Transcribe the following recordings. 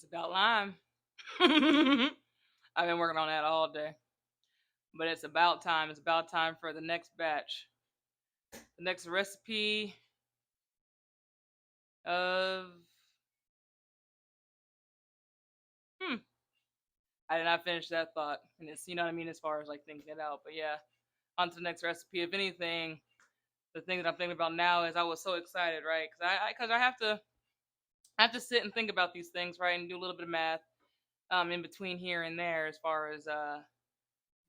It's about lime. I've been working on that all day. But it's about time. It's about time for the next batch. The next recipe of hmm. I did not finish that thought. And it's, you know what I mean, as far as like thinking it out. But yeah, on to the next recipe. If anything, the thing that I'm thinking about now is I was so excited, right? Because I have to sit and think about these things, right, and do a little bit of math in between here and there as far as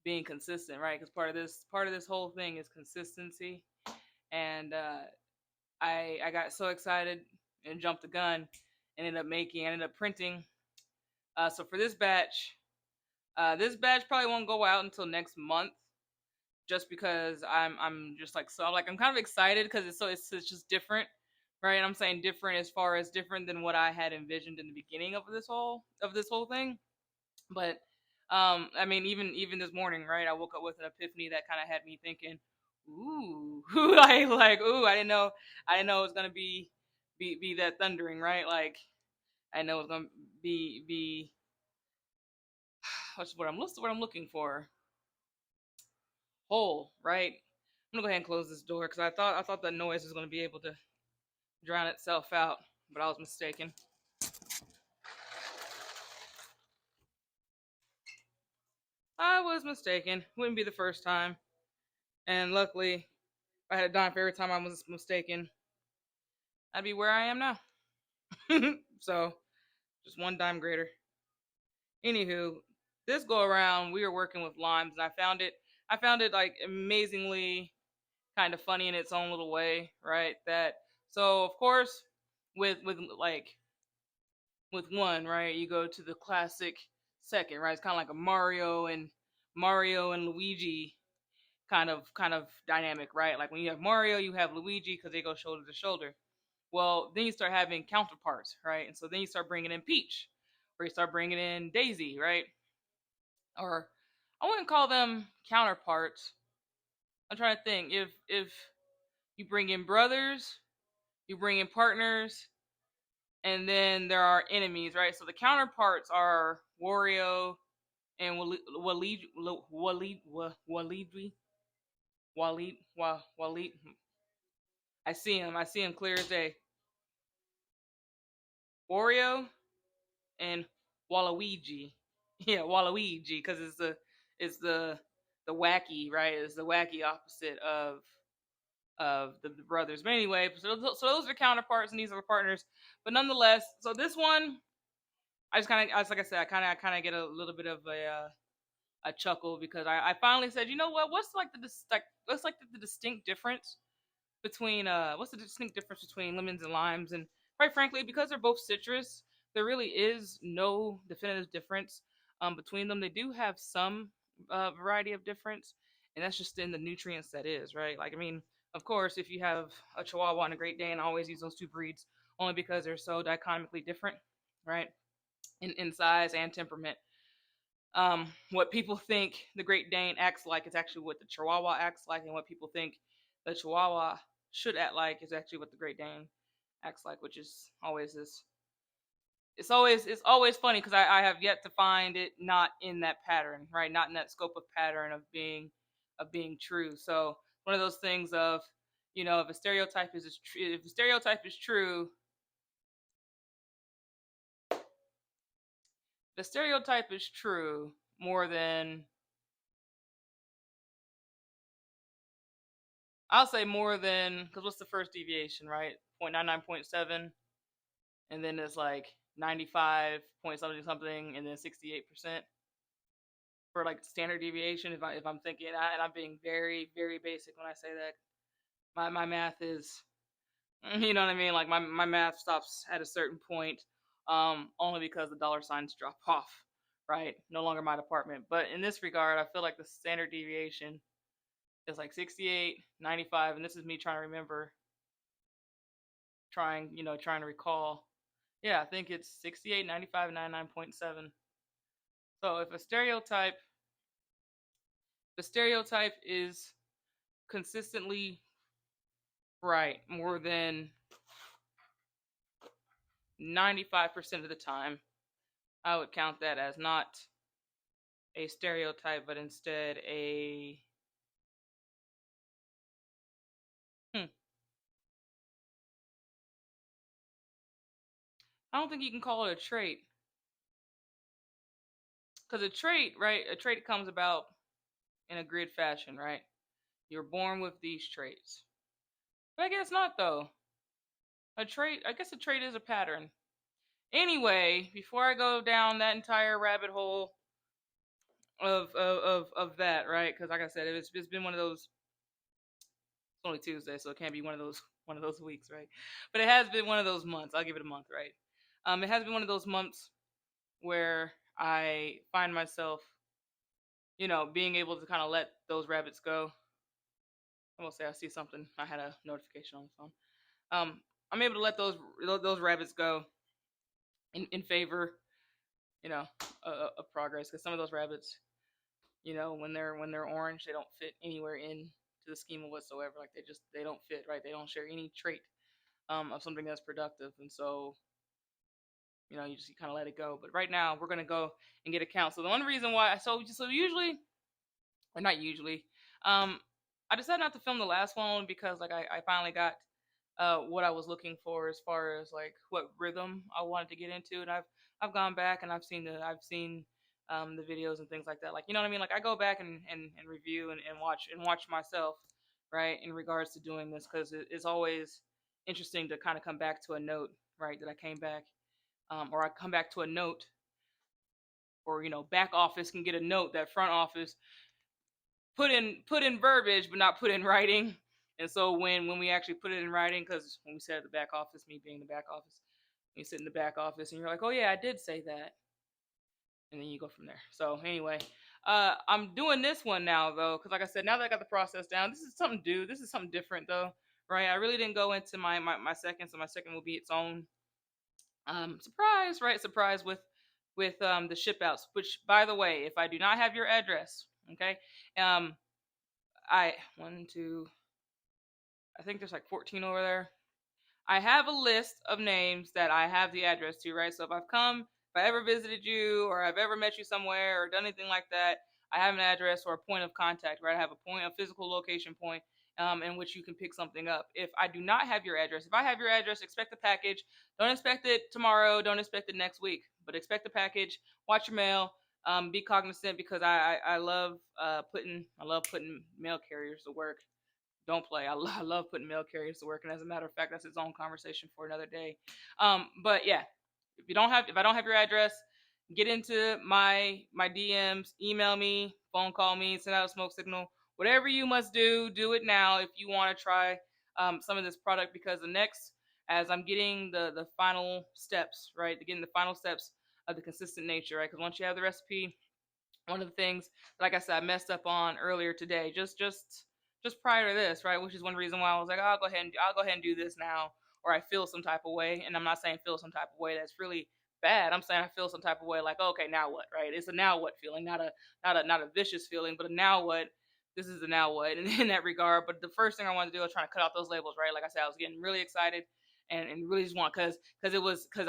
being consistent, right? Because part of this whole thing is consistency, and I got so excited and jumped the gun, ended up printing. So for this batch probably won't go out until next month, just because I'm just like so like I'm kind of excited because it's just different, right? And I'm saying different as far as different than what I had envisioned in the beginning of this whole thing. But I mean, even this morning, right? I woke up with an epiphany that kind of had me thinking, ooh, like ooh, I didn't know it was gonna be that thundering, right? Like I know it's gonna be what's what I'm looking for, whole, right? I'm gonna go ahead and close this door because I thought that noise was gonna be able to drown itself out, but I was mistaken. I was mistaken. Wouldn't be the first time, and luckily, if I had a dime for every time I was mistaken, I'd be where I am now. So just one dime greater. Anywho, this go around we were working with limes, and I found it like amazingly kind of funny in its own little way, right? That so of course with like with one, right? You go to the classic second, right? It's kind of like a Mario and Luigi kind of dynamic, right? Like when you have Mario, you have Luigi because they go shoulder to shoulder. Well, then you start having counterparts, right? And so then you start bringing in Peach, or you start bringing in Daisy, right? Or I wouldn't call them counterparts. I'm trying to think if you bring in brothers, you bring in partners, and then there are enemies, right? So the counterparts are Wario and Walid. I see him clear as day. Wario and Waluigi. Yeah, Waluigi, because it's the wacky, right? It's the wacky opposite of the brothers. But anyway, so those are counterparts and these are partners. But nonetheless, so this one, I just kind of, like I said, I kind of get a little bit of a chuckle because I finally said, you know what? What's like the distinct difference between what's the distinct difference between lemons and limes? And quite frankly, because they're both citrus, there really is no definitive difference between them. They do have some variety of difference, and that's just in the nutrients that is, right? Like I mean, of course, if you have a Chihuahua and a Great Dane, I always use those two breeds only because they're so dichotomically different, right? In size and temperament. What people think the Great Dane acts like is actually what the Chihuahua acts like, and what people think the Chihuahua should act like is actually what the Great Dane acts like, which is always this. It's always funny because I have yet to find it not in that pattern, right? Not in that scope of pattern of being true. So one of those things of if a stereotype if a stereotype is true, the stereotype is true more than I'll say more than because what's the first deviation, right? 0.99.7, and then it's like 95 point something something, and then 68% for like standard deviation. If I'm thinking, and I'm being very basic when I say that, my math is, you know what I mean. Like my math stops at a certain point, only because the dollar signs drop off, right? No longer my department. But in this regard, I feel like the standard deviation is like 68, 95, and this is me trying to remember trying to recall. Yeah, I think it's 68, 95, 99.7. So if the stereotype is consistently right more than 95% of the time, I would count that as not a stereotype, but instead a hmm, I don't think you can call it a trait because a trait, right? A trait comes about in a grid fashion, right? You're born with these traits. But I guess not though. A trait, I guess a trait is a pattern. Anyway, before I go down that entire rabbit hole of that, right? Because like I said, it's been one of those. It's only Tuesday, so it can't be one of those weeks, right? But it has been one of those months. I'll give it a month, right? It has been one of those months where I find myself, being able to kind of let those rabbits go. I will say I see something. I had a notification on the phone. I'm able to let those rabbits go in favor, you know, of progress. Because some of those rabbits, when they're orange, they don't fit anywhere in to the schema whatsoever. Like they don't fit, right? They don't share any trait of something that's productive, and so you just kind of let it go. But right now, we're gonna go and get a count. So the one reason why, so usually, or not usually, um, I decided not to film the last one because like I finally got what I was looking for as far as like what rhythm I wanted to get into, and I've gone back and I've seen the videos and things like that. Like you know what I mean? Like I go back and review and watch myself, right, in regards to doing this because it's always interesting to kind of come back to a note, right, that I came back, or I come back to a note, or back office can get a note that front office put in verbiage but not put in writing. And so when we actually put it in writing, because when we said at the back office, me being the back office, you sit in the back office and you're like, oh yeah, I did say that, and then you go from there. So anyway, I'm doing this one now though, because like I said, now that I got the process down, this is something new. This is something different though, right? I really didn't go into my second, so my second will be its own surprise, right? Surprise with the ship outs. Which, by the way, if I do not have your address, okay, um, I one two, I think there's like 14 over there. I have a list of names that I have the address to, right? So if I ever visited you or I've ever met you somewhere or done anything like that, I have an address or a point of contact, right? I have a physical location point in which you can pick something up. If I do not have your address, if I have your address, expect the package. Don't expect it tomorrow. Don't expect it next week, but expect the package. Watch your mail. Be cognizant because I love putting mail carriers to work. Don't play. I love putting mail carriers to work, and as a matter of fact, that's its own conversation for another day. But yeah, if I don't have your address, get into my DMs, email me, phone call me, send out a smoke signal, whatever you must do it now if you want to try some of this product because the next, as I'm getting the final steps, right, getting the final steps of the consistent nature, right, because once you have the recipe, one of the things, like I said, I messed up on earlier today, just prior to this, right? Which is one reason why I was like, I'll go ahead and do this now, or I feel some type of way, and I'm not saying feel some type of way that's really bad. I'm saying I feel some type of way, like okay, now what, right? It's a now what feeling, not a vicious feeling, but a now what. This is the now what, and in that regard. But the first thing I wanted to do was trying to cut out those labels, right? Like I said, I was getting really excited and really just want because it was because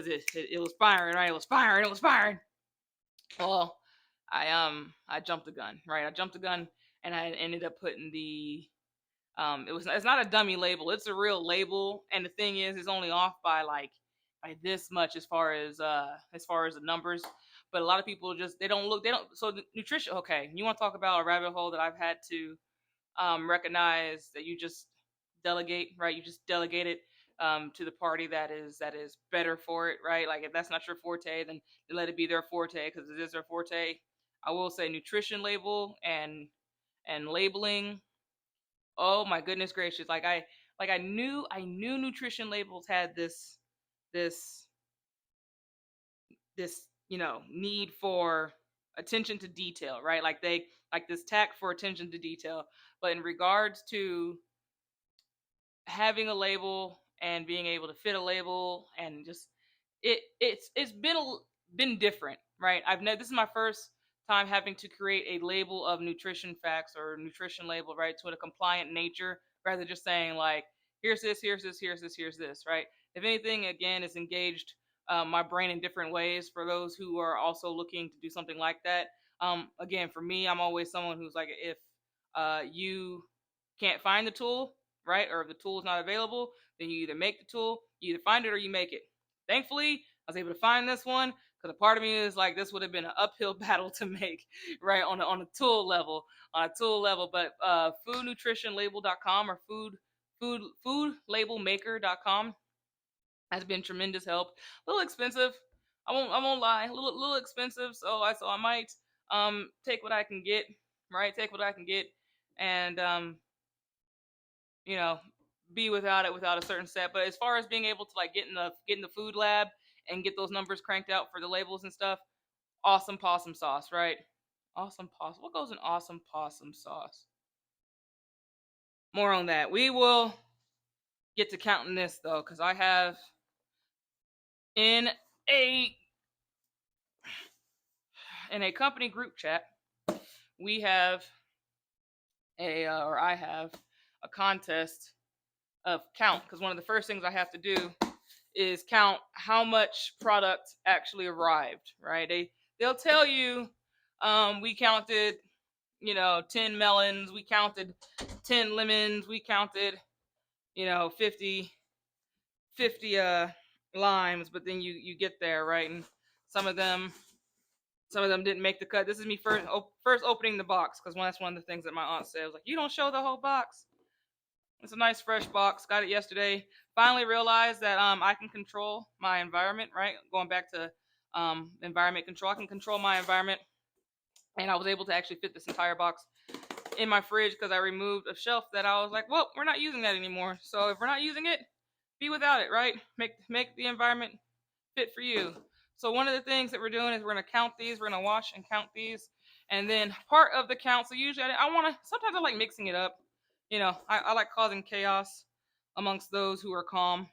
it was firing, right? It was firing. Well, I jumped the gun, right? I jumped the gun and I ended up putting it's not a dummy label, it's a real label. And the thing is it's only off by like by this much as far as the numbers. But a lot of people just they don't so the nutrition, okay, you want to talk about a rabbit hole that I've had to recognize that you just delegate, right? You just delegate it to the party that is better for it, right? Like if that's not your forte, then let it be their forte because it is their forte. I will say nutrition label and labeling. Oh my goodness gracious! I knew nutrition labels had this this need for attention to detail, right? Like this tact for attention to detail. But in regards to having a label and being able to fit a label and just it's been different, right? This is my first time having to create a label of nutrition facts or nutrition label, right, to a compliant nature rather than just saying like here's this, here's this, here's this, here's this, right? If anything, again, it's engaged my brain in different ways for those who are also looking to do something like that. Again, for me, I'm always someone who's like, if you can't find the tool, right, or if the tool is not available, then you either make the tool, you either find it or you make it. Thankfully, I was able to find this one because a part of me is like, this would have been an uphill battle to make, right, on a tool level, But foodnutritionlabel.com or foodlabelmaker.com has been tremendous help. A little expensive. I won't lie. A little expensive. So I might take what I can get, right? Take what I can get, and you know be without it without a certain set. But as far as being able to like get in the food lab and get those numbers cranked out for the labels and stuff, awesome possum sauce, right? Awesome possum. What goes in awesome possum sauce? More on that. We will get to counting this though, because I have in a in a company group chat, we have or I have a contest of count, because one of the first things I have to do is count how much product actually arrived. Right? They'll tell you, we counted 10 melons, we counted 10 lemons, we counted 50 limes, but then you get there, right, and some of them some of them didn't make the cut. This is me first opening the box, because that's one of the things that my aunt said. I was like, you don't show the whole box. It's a nice fresh box. Got it yesterday. Finally realized that I can control my environment. Right, going back to environment control. I can control my environment, and I was able to actually fit this entire box in my fridge because I removed a shelf that I was like, well, we're not using that anymore. So if we're not using it, be without it. Right, make the environment fit for you. So one of the things that we're doing is we're going to count these. We're going to wash and count these, and then part of the count. So usually I want to. Sometimes I like mixing it up. I like causing chaos amongst those who are calm,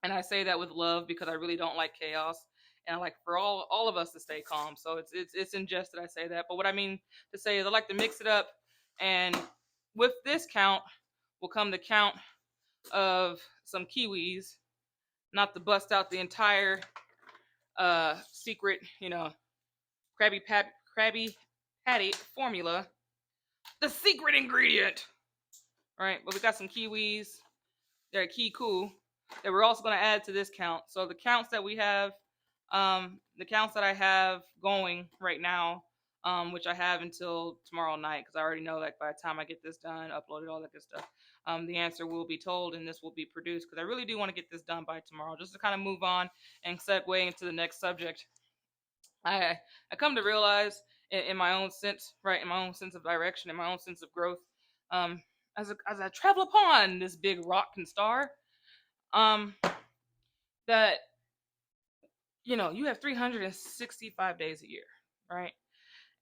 and I say that with love because I really don't like chaos, and I like for all of us to stay calm. So it's in jest that I say that. But what I mean to say is I like to mix it up, and with this count will come the count of some kiwis, not to bust out the entire secret, Krabby Patty formula, the secret ingredient. All right, but we got some kiwis. They're key cool that we're also going to add to this count. So the counts that we have, the counts that I have going right now, which I have until tomorrow night, because I already know that by the time I get this done, uploaded, all that good stuff, the answer will be told and this will be produced, because I really do want to get this done by tomorrow, just to kind of move on and segue into the next subject. I come to realize in my own sense, right, in my own sense of direction, in my own sense of growth, um, as I travel upon this big rock and star, um, that you have 365 days a year, right?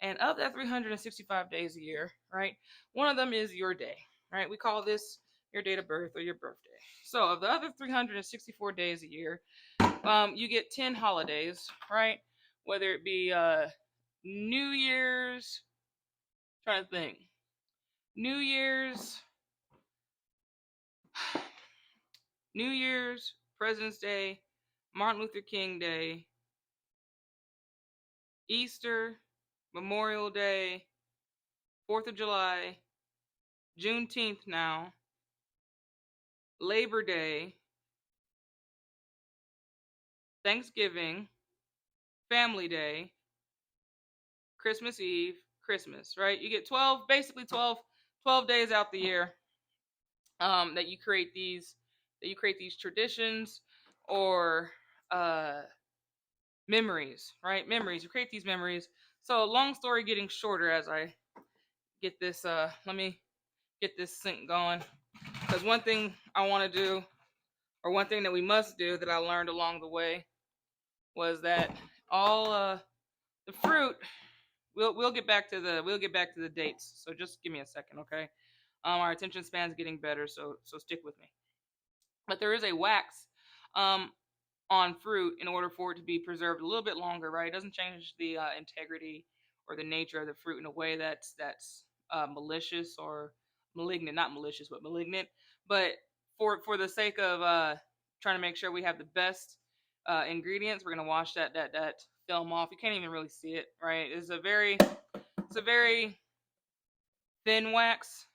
And of that 365 days a year, right, one of them is your day, right? We call this your date of birth or your birthday. So of the other 364 days a year, you get 10 holidays, right? Whether it be New Year's, trying to think, New Year's, New Year's, President's Day, Martin Luther King Day, Easter, Memorial Day, 4th of July, Juneteenth now, Labor Day, Thanksgiving, Family Day, Christmas Eve, Christmas, right? You get 12, basically 12 days out the year, that you create these traditions or memories, right? Memories. You create these memories. So long story getting shorter as I get this let me get this sync going. Because one thing I want to do, or one thing that we must do that I learned along the way, was that all the fruit, we'll get back to the dates. So just give me a second, okay? Our attention span's getting better, so stick with me. But there is a wax um, on fruit in order for it to be preserved a little bit longer, right? It doesn't change the integrity or the nature of the fruit in a way that's malicious or malignant. Not malicious, but malignant. But for the sake of trying to make sure we have the best ingredients. We're gonna wash that film off. You can't even really see it, right? It's a very thin wax,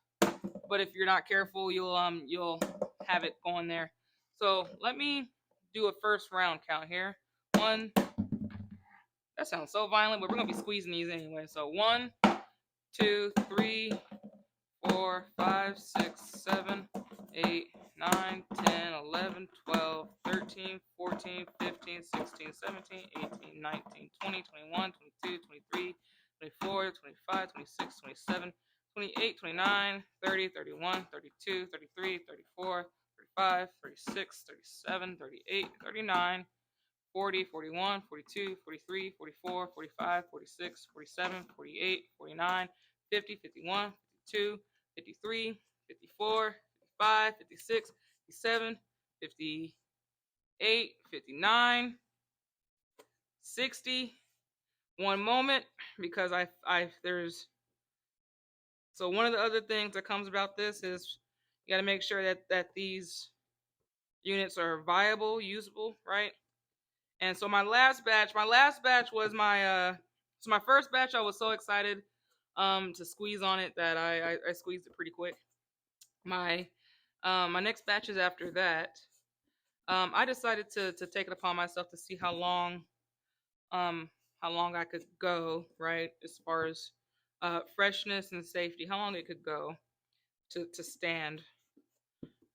but if you're not careful, you'll have it going there. So let me do a first round count here. One. That sounds so violent, but we're gonna be squeezing these anyway. So 1, 2, 3, 4, 5, 6, 7, 8, 9, 10, 11, 12, 13, 14, 15, 16, 17, 18, 19, 20, 21, 22, 23, 24, 25, 26, 27, 28, 29, 30, 31, 32, 33, 34, 35, 36, 37, 38, 39, 40, 41, 42, 43, 44, 45, 46, 47, 48, 49, 50, 51, 52, 53, 54, 55, 56, 57, 58, 59, 60. One moment, because there's so one of the other things that comes about this is you got to make sure that these units are viable, usable, right? And so my last batch was my first batch. I was so excited to squeeze on it that I squeezed it pretty quick. My next batches after that, I decided to take it upon myself to see um how long I could go, right, as far as freshness and safety, how long it could go to stand,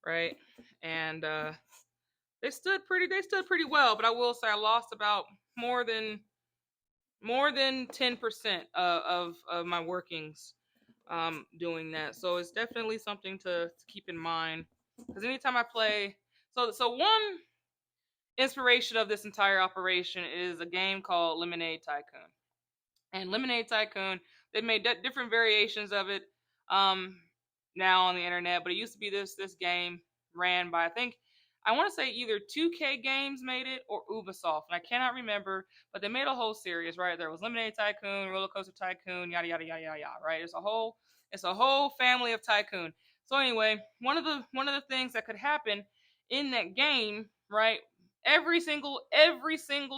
right? And they stood pretty well, but I will say I lost about more than more than 10% of my workings doing that. So it's definitely something to keep in mind. Because anytime I play, so one inspiration of this entire operation is a game called Lemonade Tycoon. And Lemonade Tycoon, they've made different variations of it um, now on the internet, but it used to be this game ran by, I want to say either 2K Games made it or Ubisoft, and I cannot remember, but they made a whole series, right? There was Lemonade Tycoon, Roller Coaster Tycoon, yada yada yada yada yada, right? It's a whole family of Tycoon. So anyway, one of the things that could happen in that game, right? Every single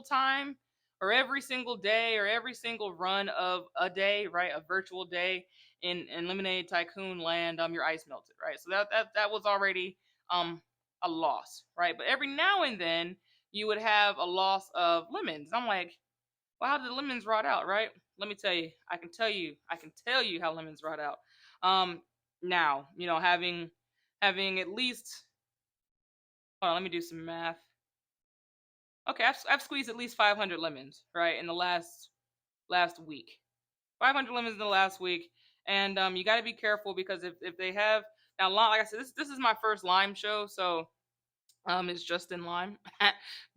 time, or every single day, or every single run of a day, right? A virtual day in Lemonade Tycoon land, your ice melted, right? So that was already a loss, right? But every now and then you would have a loss of lemons. I'm like, well, how did the lemons rot out, right? Let me tell you. I can tell you how lemons rot out. Um, Now, having at least, hold on, let me do some math. Okay, I've squeezed at least 500 lemons, right, in the last week. 500 lemons in the last week, and you got to be careful, because if they have now, like I said, this is my first lime show, so it's just in lime,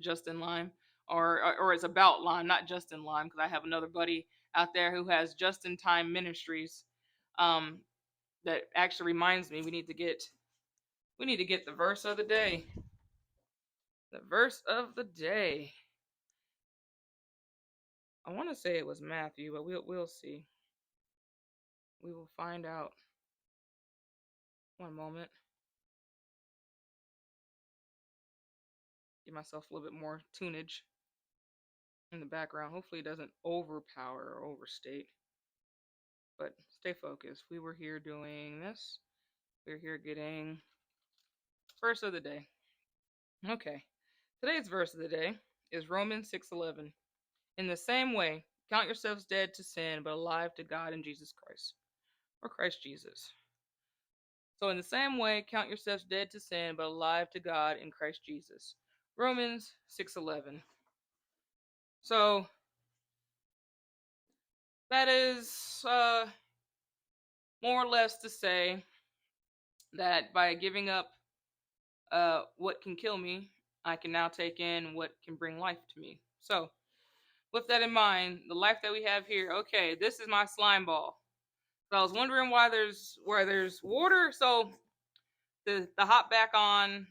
just in lime, or it's about lime, not just in lime, because I have another buddy out there who has just in time ministries. Um, that actually reminds me, we need to get the verse of the day. The verse of the day. I want to say it was Matthew, but we'll see. We will find out. One moment. Give myself a little bit more tunage in the background. Hopefully, it doesn't overpower or overstate. But stay focused. We were here doing this. We're here getting verse of the day. Okay. Today's verse of the day is Romans 6:11. In the same way, count yourselves dead to sin, but alive to God in Jesus Christ, or Christ Jesus. So, in the same way, count yourselves dead to sin, but alive to God in Christ Jesus. Romans 6:11. So, that is more or less to say that by giving up what can kill me, I can now take in what can bring life to me. So, with that in mind, the life that we have here, okay, this is my slime ball. So I was wondering why there's water. So the hop back on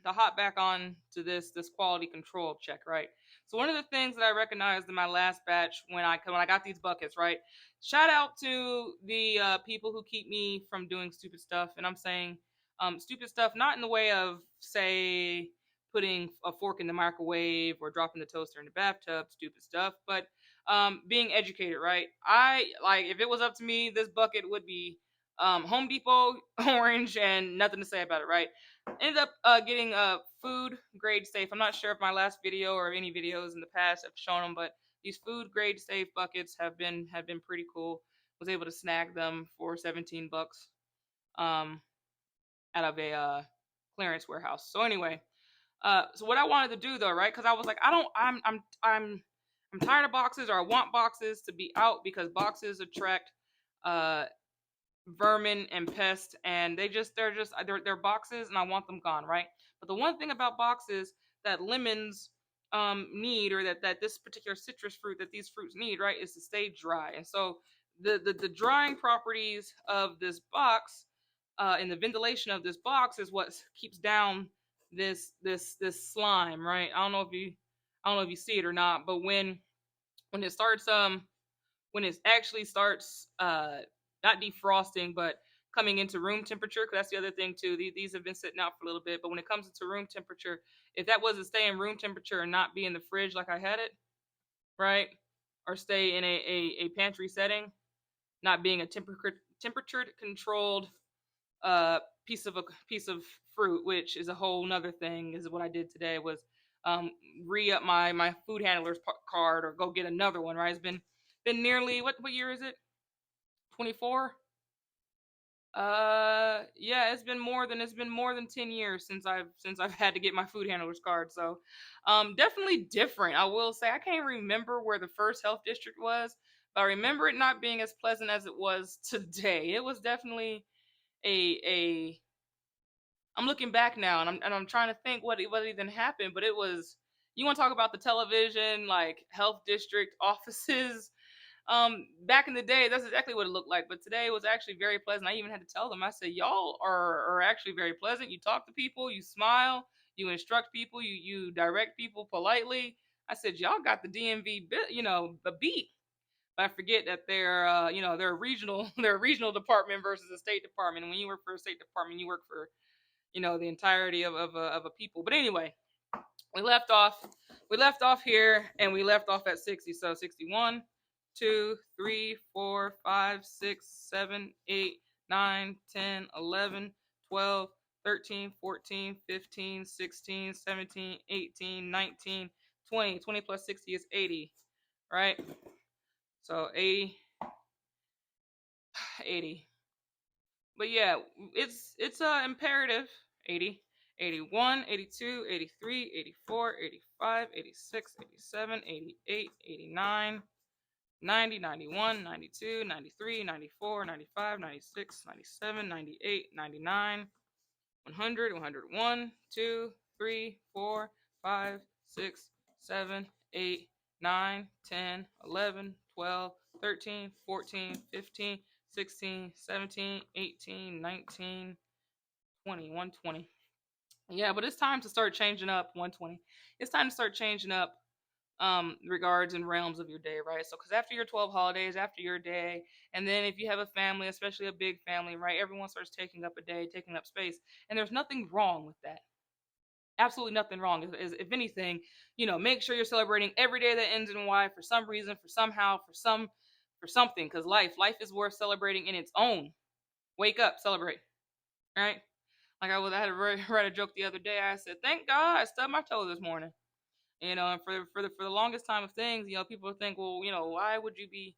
to this quality control check, right? So one of the things that I recognized in my last batch when I got these buckets, right? Shout out to the people who keep me from doing stupid stuff, and I'm saying stupid stuff not in the way of, say, putting a fork in the microwave or dropping the toaster in the bathtub, stupid stuff. But being educated, right? I like if it was up to me, this bucket would be Home Depot orange and nothing to say about it, right? Ended up getting a food grade safe. I'm not sure if my last video or any videos in the past have shown them, but these food grade safe buckets have been pretty cool. Was able to snag them for 17 bucks um, out of a clearance warehouse. So anyway, so what I wanted to do though, right? Because I was like, I don't, I'm tired of boxes, or I want boxes to be out because boxes attract uh, vermin and pests, and they're boxes, and I want them gone, right? But the one thing about boxes that lemons need, or that this particular citrus fruit, that these fruits need, right, is to stay dry. And so the drying properties of this box and the ventilation of this box is what keeps down this slime, right? I don't know if you see it or not, but when it starts when it actually starts not defrosting, but coming into room temperature, because that's the other thing too. These have been sitting out for a little bit, but when it comes into room temperature, if that was to stay in room temperature and not be in the fridge like I had it, right, or stay in a pantry setting, not being a temperature controlled uh, piece of fruit, which is a whole nother thing. Is what I did today was re up my food handler's card or go get another one. Right, it's been nearly what year is it? 24. Yeah, it's been more than 10 years since I've had to get my food handler's card. So definitely different. I will say I can't remember where the first health district was, but I remember it not being as pleasant as it was today. It was definitely a I'm looking back now, and I'm trying to think what even happened, but it was, you want to talk about the television, like health district offices. Back in the day, that's exactly what it looked like. But today it was actually very pleasant. I even had to tell them. I said, "Y'all are actually very pleasant. You talk to people, you smile, you instruct people, you direct people politely." I said, "Y'all got the DMV bit, the beat." But I forget that they're a regional they're a regional department versus a state department. And when you work for a state department, you work for the entirety of a people. But anyway, we left off we left off here, and we left off at 60. So 61, 2, 3, 4, 5, 6, 7, 8, 9, 10, 11, 12, 13, 14, 15, 16, 17, 18, 19, 20. 20 plus 60 is 80, right? So 80, 80. But yeah, it's imperative. 80, 81, 82, 83, 84, 85, 86, 87, 88, 89, 90, 91, 92, 93, 94, 95, 96, 97, 98, 99, 100, 101, 2, 3, 4, 5, 6, 7, 8, 9, 10, 11, 12, 13, 14, 15, 16, 17, 18, 19, 20, 120. Yeah, but it's time to start changing up. 120. It's time to start changing up regards and realms of your day, right? So because after your 12 holidays, after your day, and then if you have a family, especially a big family, right, everyone starts taking up a day, taking up space, and there's nothing wrong with that. Absolutely nothing wrong. If anything, make sure you're celebrating every day that ends in Y, for some reason, for somehow, for something, because life is worth celebrating in its own. Wake up, celebrate, right? Like I had to write a joke the other day. I said, "Thank God I stubbed my toe this morning." And for the longest time of things, people think, well, why would you be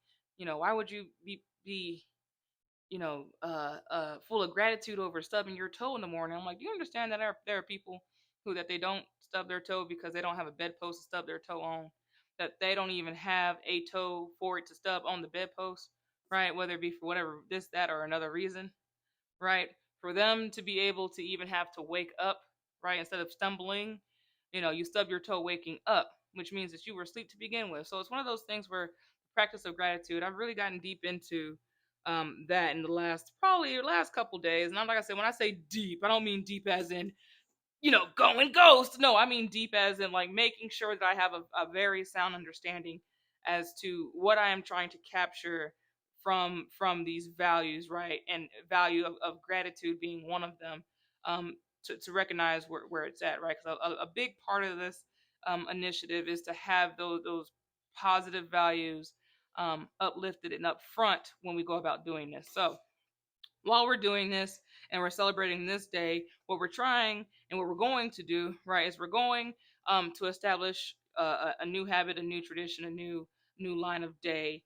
full of gratitude over stubbing your toe in the morning? I'm like, do you understand that there are people who that they don't stub their toe because they don't have a bedpost to stub their toe on, that they don't even have a toe for it to stub on the bedpost, right? Whether it be for whatever this, that, or another reason, right? For them to be able to even have to wake up, right, instead of stumbling, you stub your toe waking up, which means that you were asleep to begin with. So it's one of those things where the practice of gratitude, I've really gotten deep into that in the last couple days. And I'm like I said, when I say deep, I don't mean deep as in going ghost. No, I mean deep as in like making sure that I have a very sound understanding as to what I am trying to capture from these values, right? And value of gratitude being one of them. to recognize where it's at, right? Because a big part of this initiative is to have those positive values uplifted and upfront when we go about doing this. So while we're doing this and we're celebrating this day, what we're trying and what we're going to do, right, is we're going to establish a new habit, a new tradition, a new line of day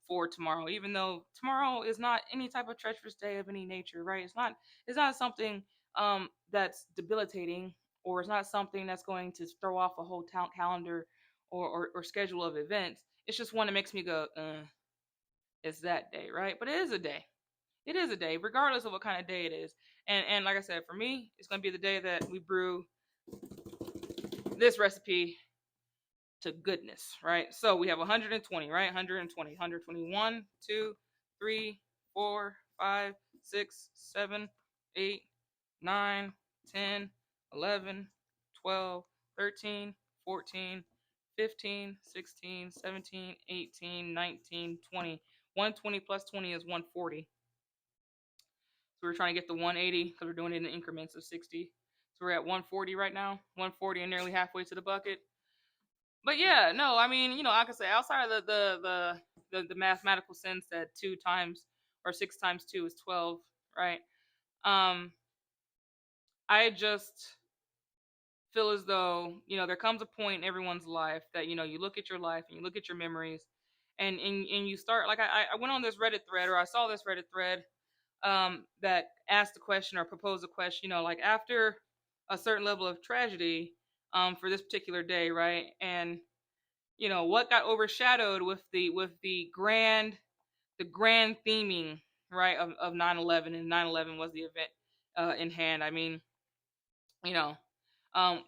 for tomorrow. Even though tomorrow is not any type of treacherous day of any nature, right? It's not something that's debilitating, or it's not something that's going to throw off a whole town calendar or schedule of events. It's just one that makes me go, it's that day, right? But it is a day. It is a day, regardless of what kind of day it is. And like I said, for me, it's gonna be the day that we brew this recipe to goodness, right? So we have 120, right? 120, 121, 2, 3, 4, 5, 6, 7, 8, 9, 10, 11, 12, 13, 14, 15, 16, 17, 18, 19, 20. 120 plus 20 is 140. So we're trying to get to 180 because we're doing it in increments of 60. So we're at 140 right now, 140 and nearly halfway to the bucket. But yeah, no, I mean, like I say, outside of the mathematical sense that 2 times or 6 times 2 is 12, right? I just feel as though there comes a point in everyone's life that you look at your life and you look at your memories, and you start, like I went on this Reddit thread, or I saw this Reddit thread that asked the question or proposed a question, like after a certain level of tragedy for this particular day, right? And what got overshadowed with the grand theming, right, of 9/11, and 9/11 was the event in hand. I mean, you know,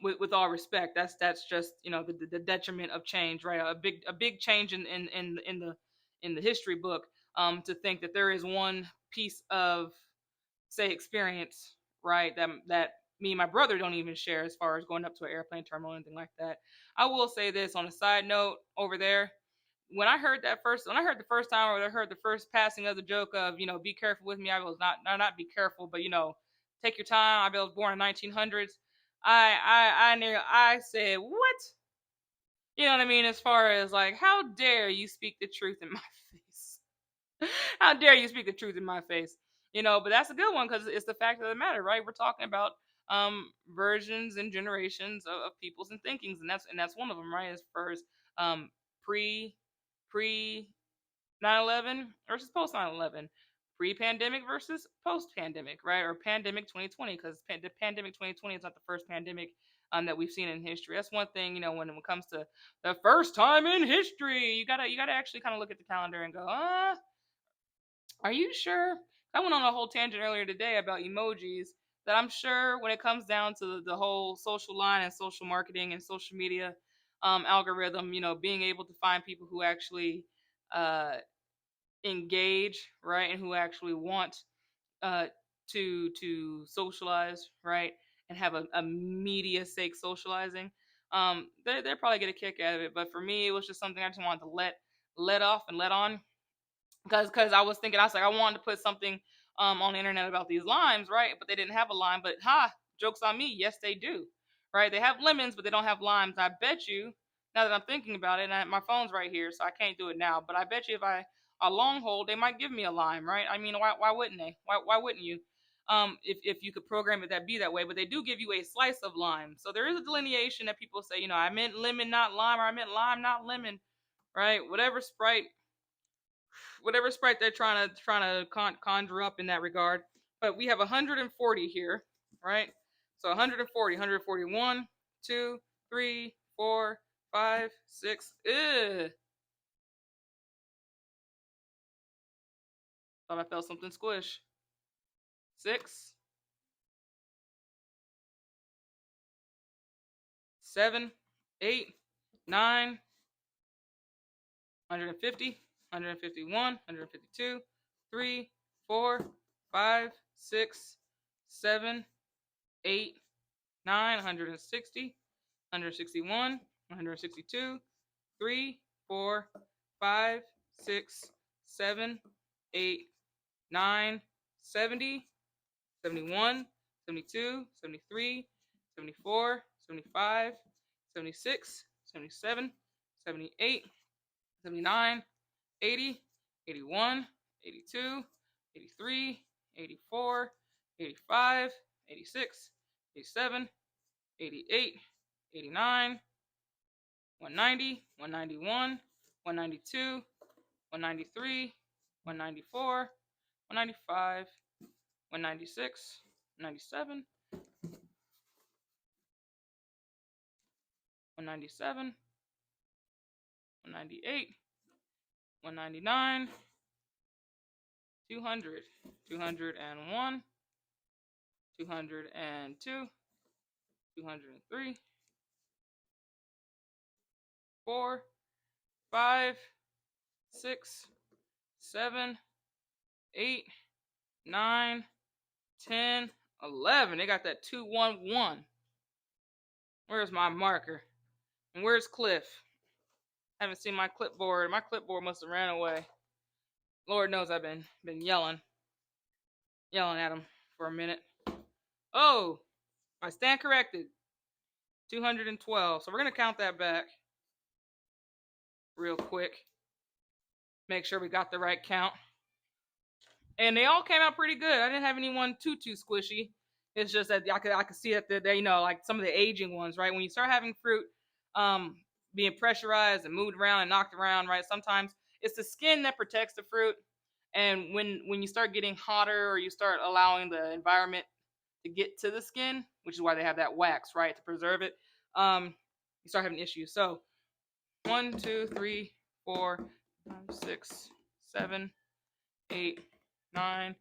with all respect, that's just the detriment of change, right? A big change in the history book, to think that there is one piece of, say, experience, right, that me and my brother don't even share, as far as going up to an airplane terminal or anything like that. I will say this on a side note over there. When I heard the first time, or I heard the first passing of the joke of, be careful with me, I was not be careful, but take your time. I was born in 1900s. I said, what? You know what I mean? As far as, like, how dare you speak the truth in my face? How dare you speak the truth in my face? But that's a good one, because it's the fact of the matter, right? We're talking about versions and generations of peoples and thinkings, and that's one of them, right? As far as pre pre 9/11 versus post 9/11, pre-pandemic versus post-pandemic, right? Or pandemic 2020, because the pandemic 2020 is not the first pandemic that we've seen in history. That's one thing, when it comes to the first time in history, you gotta actually kind of look at the calendar and go, are you sure? I went on a whole tangent earlier today about emojis, that I'm sure when it comes down to the whole social line and social marketing and social media algorithm, being able to find people who actually uh, engage, right, and who actually want uh, to socialize, right, and have a media sake socializing, they're probably get a kick out of it. But for me, it was just something I just wanted to let off and let on, because I was thinking, I was like, I wanted to put something on the internet about these limes, right? But they didn't have a lime. But jokes on me. Yes, they do, right? They have lemons, but they don't have limes. I bet you, now that I'm thinking about it, and my phone's right here, so I can't do it now. But I bet you, if I a long hold, they might give me a lime, right? I mean, why wouldn't they? Why wouldn't you? If you could program it that be that way, but they do give you a slice of lime. So there is a delineation that people say, I meant lemon, not lime, or I meant lime, not lemon, right? Whatever sprite they're trying to conjure up in that regard. But we have 140 here, right? So 140, 141, 2, 3, 4, 5, 6. Ugh. Thought I felt something squish. 6, 7, 8, 9, 150, 151, 152, 3, 4, 5, 6, 7, 8, 9, 160, 161, 162, 3, 4, 5, 6, 7, 8, 9, 70, 71, 72, 73, 74, 75, 76, 77, 78, 79, 80, 81, 82, 83, 84, 85, 86, 87, 88, 89, 190, 191, 192, 193, 194, 195, 196, 97, 197, 198, 199, 200, 201, 202, 203, 4, 5, 6, 7, 8, 9, 10, 11. They got that 211. Where's my marker? And where's Cliff? Haven't seen my clipboard. My clipboard must have ran away. Lord knows I've been yelling at him for a minute. Oh, I stand corrected. 212. So we're gonna count that back real quick. Make sure we got the right count. And they all came out pretty good. I didn't have anyone too squishy. It's just that I could see that they, you know, like some of the aging ones, right? When you start having fruit being pressurized and moved around and knocked around, right? Sometimes it's the skin that protects the fruit. And when you start getting hotter or you start allowing the environment to get to the skin, which is why they have that wax, right, to preserve it, you start having issues. So 1, 2, 3, 4, 5, 6, 7, 8, 9,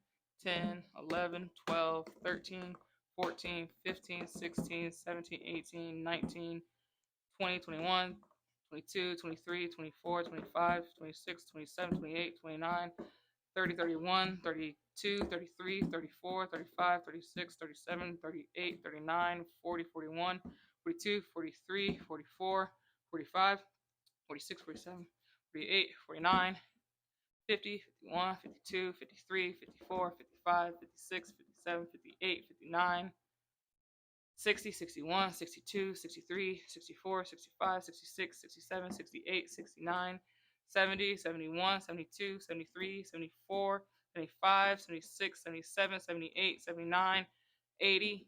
10, 11, 12, 13, 14, 15, 16, 17, 18, 19, 20, 21, 22, 23, 24, 25, 26, 27, 28, 29, 30, 31, 32, 33, 34, 35, 36, 37, 38, 39, 40, 41, 42, 43, 44, 45, 46, 47, 48, 49, 50, 51, 52, 53, 54, 55, 56, 57, 58, 59, 60, 61, 62, 63, 64, 65, 66, 67, 68, 69, 70, 71, 72, 73, 74, 75, 76, 77, 78, 79, 80,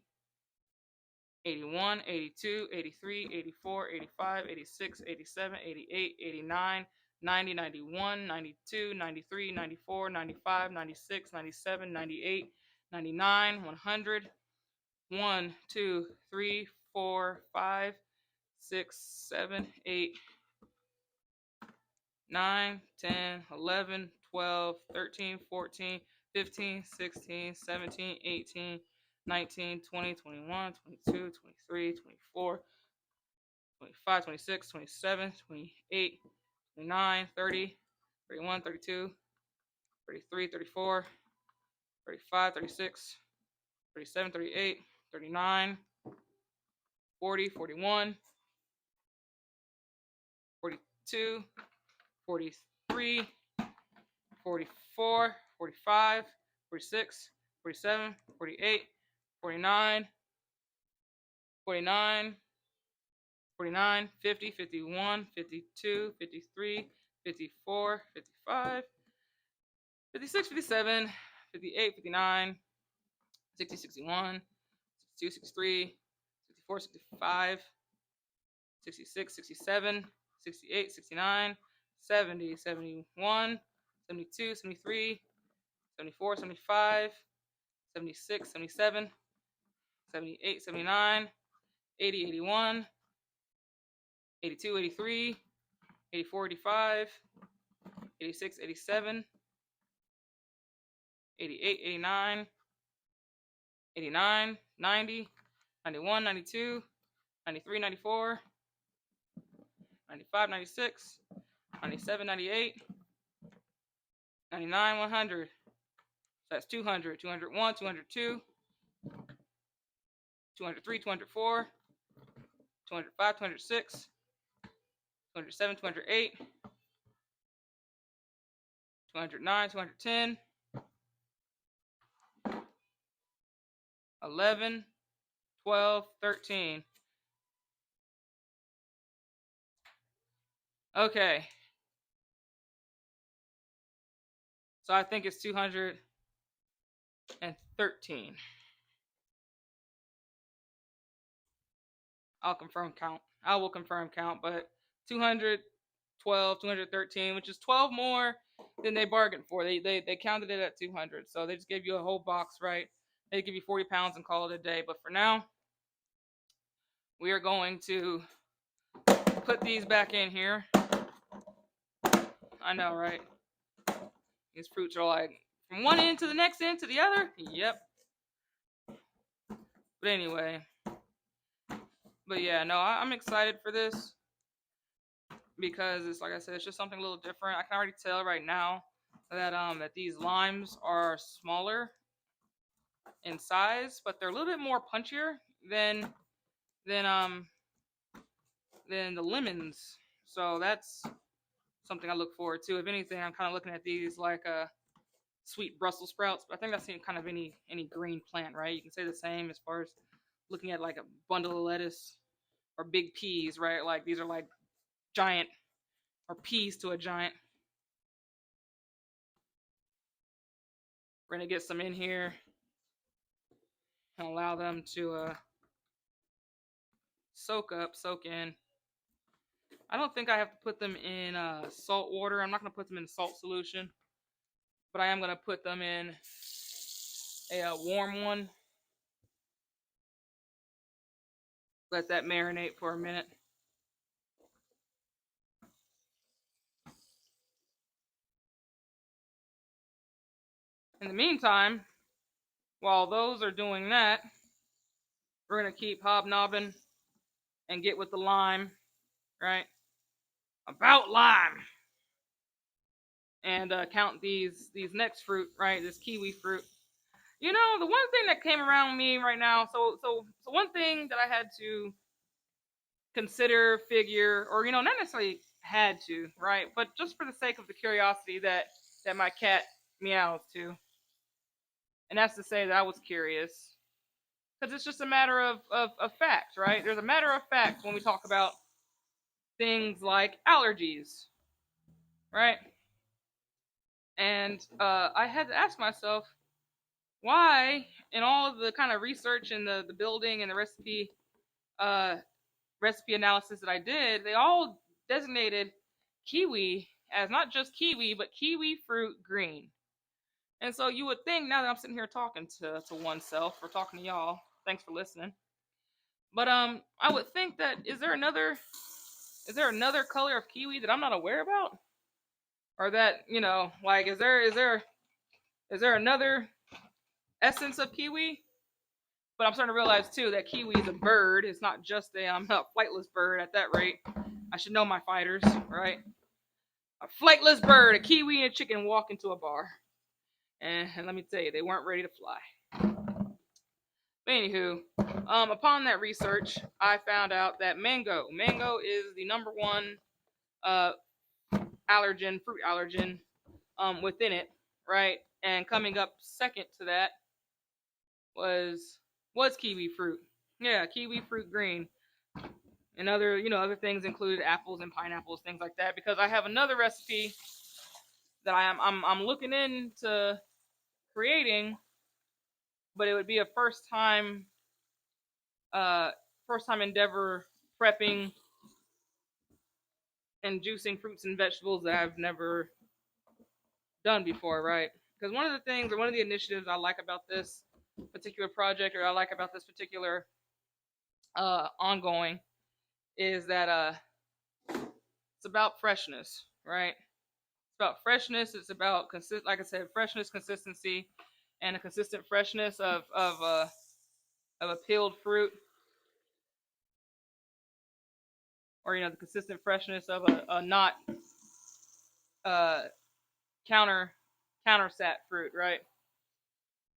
81, 82, 83, 84, 85, 86, 87, 88, 89, 90, 91, 92, 93, 94, 95, 96, 97, 98, 99, 100, 1, 2, 3, 4, 5, 6, 7, 8, 9, 10, 11, 12, 13, 14, 15, 16, 17, 18, 19, 20, 21, 22, 23, 24, 25, 26, 27, 28, 29, 30, 31, 32, 33, 34, 35, 36, 37, 38, 39, 40, 41, 42, 43, 44, 45, 46, 47, 48, 49, 49, 49, 50, 51, 52, 53, 54, 55, 56, 57, 58, 59, 60, 61, 62, 63, 64, 65, 66, 67, 68, 69, 70, 71, 72, 73, 74, 75, 76, 77, 78, 79, 80, 81, 82, 83, 84, 85, 86, 87, 88, 89, 89, 90, 91, 92, 93, 94, 95, 96, 97, 98, 99, 100. So that's 200, 201, 202, 203, 204, 205, 206, 207, 208, 209, 210, 11, 12, 13. Okay. So I think it's 213. I'll confirm count. I will confirm count, but 212, 213, which is 12 more than they bargained for. They counted it at 200, so they just gave you a whole box, right? They give you 40 pounds and call it a day. But for now, we are going to put these back in here. I know, right? These fruits are like from one end to the next end to the other. Yep. But anyway, but yeah, no, I'm excited for this because it's like I said, it's just something a little different. I can already tell right now that these limes are smaller in size, but they're a little bit more punchier than than um than the lemons. So that's something I look forward to. If anything, I'm kind of looking at these like sweet Brussels sprouts. But I think that's in kind of any green plant, right? You can say the same as far as looking at like a bundle of lettuce or big peas, right? Like these are like giant or peas to a giant. We're gonna get some in here and allow them to soak in. I don't think I have to put them in salt water. I'm not gonna put them in salt solution, but I am gonna put them in a warm one. Let that marinate for a minute. In the meantime, while those are doing that, we're gonna keep hobnobbing and get with the lime, right? About lime, and count these next fruit, right? This kiwi fruit. You know, the one thing that came around me right now. So one thing that I had to consider, figure, or not necessarily had to, right? But just for the sake of the curiosity that my cat meows to, and that's to say that I was curious because it's just a matter of fact, right? There's a matter of fact when we talk about things like allergies, right? And I had to ask myself why, in all of the kind of research and the building and the uh, recipe analysis that I did, they all designated kiwi as not just kiwi, but kiwi fruit green. And so you would think now that I'm sitting here talking to oneself or talking to y'all, thanks for listening. But I would think that is there another color of kiwi that I'm not aware about? Or that, like is there another essence of kiwi? But I'm starting to realize too that kiwi is a bird. It's not just a flightless bird at that rate. I should know my fighters, right? A flightless bird, a kiwi and a chicken walk into a bar. And let me tell you, they weren't ready to fly. But anywho, upon that research, I found out that mango is the number one uh, fruit allergen within it, right? And coming up second to that was kiwi fruit. Yeah, kiwi fruit green. And other things included apples and pineapples, things like that. Because I have another recipe that I'm looking into creating, but it would be a first time endeavor prepping and juicing fruits and vegetables that I've never done before, right? Because one of the things or one of the initiatives I like about this particular project or I like about this particular ongoing is that it's about freshness, right? It's about freshness. It's about like I said, freshness, consistency, and a consistent freshness of a peeled fruit, or the consistent freshness of a not uh, counter sat fruit, right?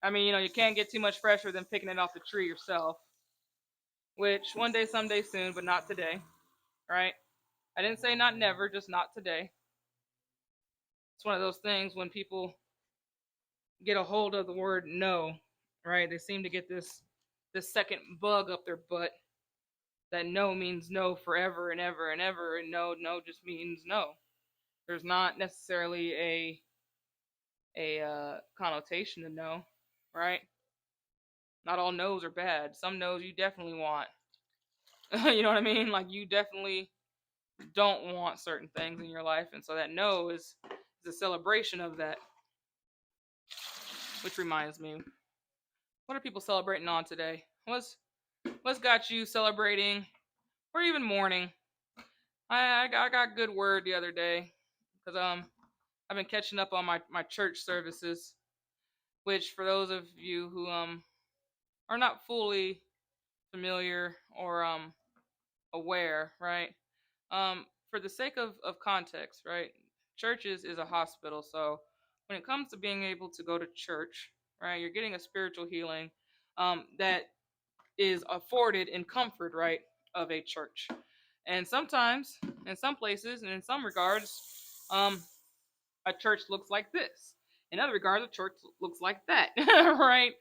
I mean, you can't get too much fresher than picking it off the tree yourself. Which one day, someday, soon, but not today, right? I didn't say not never, just not today. It's one of those things when people get a hold of the word no, right? They seem to get this the second bug up their butt that no means no forever and ever and ever, and no just means no. There's not necessarily a connotation to no, right? Not all no's are bad. Some no's you definitely want. You know what I mean? Like you definitely don't want certain things in your life, and so that no is a celebration of that. Which reminds me, what are people celebrating on today? What's got you celebrating or even mourning? I got good word the other day because I've been catching up on my church services, which for those of you who are not fully familiar or aware, right? For the sake of context, right? Churches is a hospital, so when it comes to being able to go to church, right, you're getting a spiritual healing that is afforded in comfort, right, of a church. And sometimes, in some places, and in some regards, um, a church looks like this. In other regards, a church looks like that, right?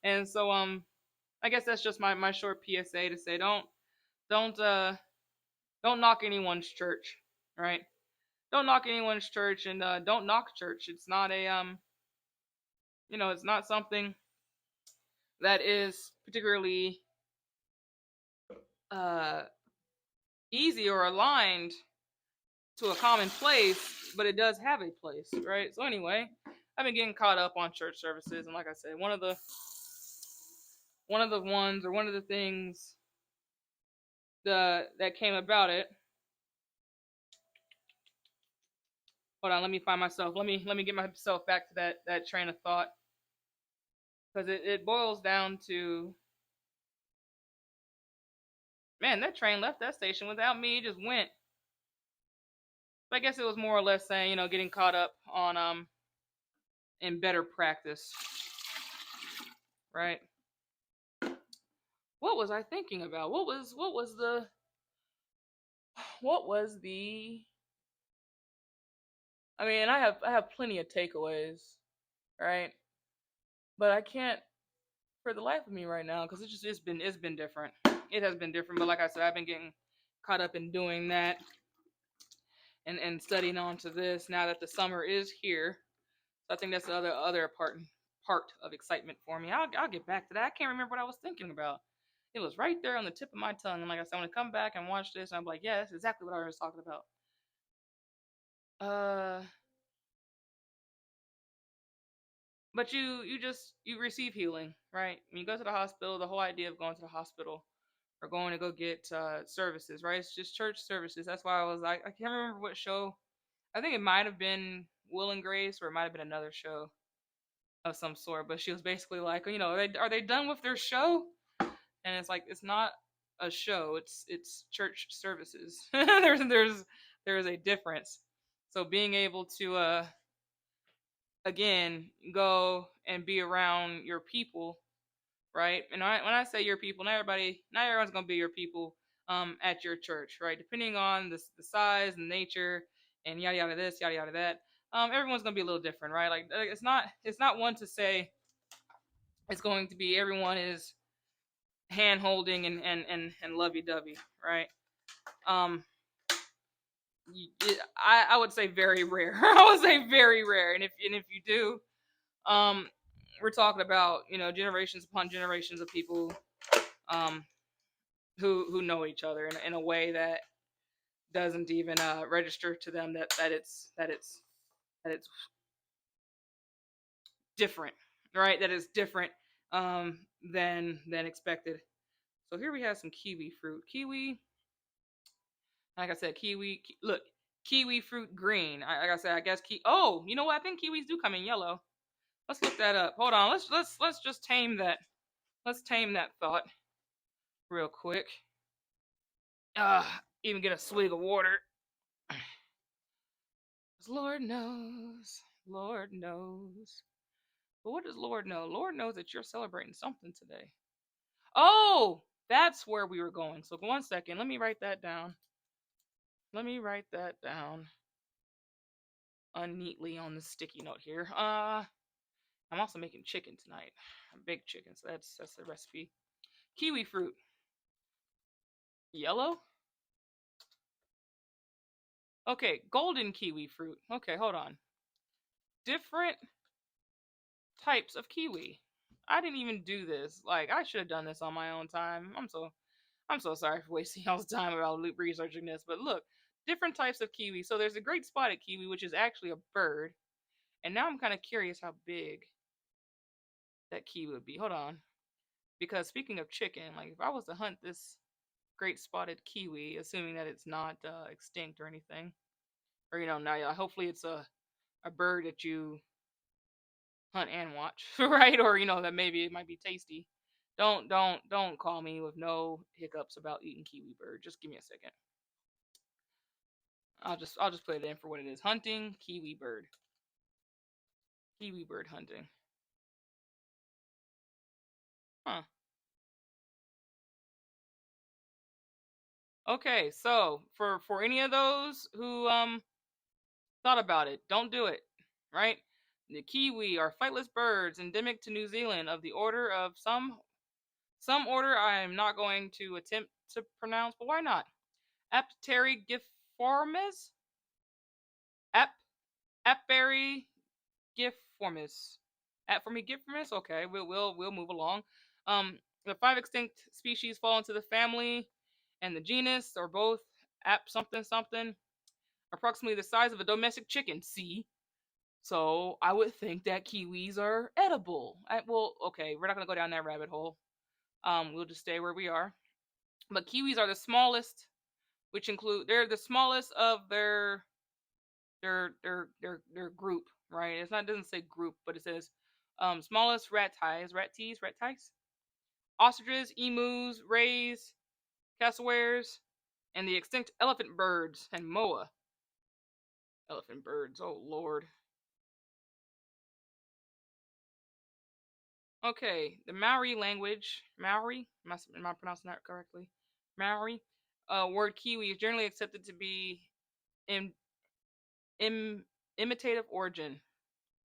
And so, I guess that's just my short PSA to say don't don't knock anyone's church, right? Don't knock anyone's church, and don't knock church. It's not a it's not something that is particularly uh easy or aligned to a common place, but it does have a place, right? So anyway, I've been getting caught up on church services, and like I said, one of the things that came about it. Hold on, let me find myself. Let me get myself back to that train of thought because it boils down to, man, that train left that station without me. It just went. But I guess it was more or less saying, getting caught up on in better practice, right? What was I thinking about? What was the I mean, I have plenty of takeaways, right? But I can't for the life of me right now because it's been different. It has been different, but like I said, I've been getting caught up in doing that and studying on to this now that the summer is here. So I think that's the other part of excitement for me. I'll get back to that. I can't remember what I was thinking about. It was right there on the tip of my tongue, and like I said, when I come back and watch this, I'm like, yeah, that's exactly what I was talking about. Uh, but you receive healing, right? When you go to the hospital, the whole idea of going to the hospital or going to go get services, right? It's just church services. That's why I was like, I can't remember what show. I think it might have been Will and Grace, or it might have been another show of some sort. But she was basically like, are they done with their show? And it's like, it's not a show. It's church services. There's a difference. So being able to again go and be around your people, right? And when I say your people, not everyone's gonna be your people at your church, right? Depending on the size and nature and yada yada this, yada yada that. Everyone's gonna be a little different, right? Like it's not one to say it's going to be everyone is hand holding and lovey dovey, right? Um, I would say very rare. I would say very rare, and if you do, um, we're talking about generations upon generations of people um who know each other in a way that doesn't even register to them that it's different, right? That is different than expected. So here we have some kiwi fruit. Kiwi, like I said, look, kiwi fruit green. Like I said, I guess Oh, you know what? I think kiwis do come in yellow. Let's look that up. Hold on. Let's just tame that. Let's tame that thought real quick. Even get a swig of water. Lord knows. Lord knows. But what does Lord know? Lord knows that you're celebrating something today. Oh, that's where we were going. So 1 second. Let me write that down. Let me write that down unneatly on the sticky note here. I'm also making chicken tonight. A baked chicken, so that's the recipe. Kiwi fruit. Yellow? Okay, golden kiwi fruit. Okay, hold on. Different types of kiwi. I didn't even do this. Like I should have done this on my own time. I'm so sorry for wasting y'all's time about researching this. But look, different types of kiwi. So there's a great spotted kiwi, which is actually a bird. And now I'm kind of curious how big that kiwi would be. Hold on. Because speaking of chicken, like if I was to hunt this great spotted kiwi, assuming that it's not extinct or anything, or now hopefully it's a bird that you hunt and watch, right? Or that maybe it might be tasty. Don't call me with no hiccups about eating kiwi bird. Just give me a second. I'll just put it in for what it is. Hunting kiwi bird. Kiwi bird hunting. Huh. Okay, so for any of those who thought about it, don't do it. Right? The kiwi are flightless birds endemic to New Zealand of the order of some order I am not going to attempt to pronounce, but why not? Apterygiformes? Ap Apterygiformes. Apterygiformes? Okay, we'll move along. The five extinct species fall into the family and the genus are both ap something something, approximately the size of a domestic chicken. See? So I would think that kiwis are edible. Well, okay, we're not gonna go down that rabbit hole. We'll just stay where we are. But kiwis are the smallest, which include they're the smallest of their group, right? It doesn't say group, but it says smallest rat ties, ostriches, emus, rays, cassowaries, and the extinct elephant birds and moa. Elephant birds, oh lord. Okay, the Maori language, Maori, am I pronouncing that correctly? Maori, word kiwi is generally accepted to be in, in imitative origin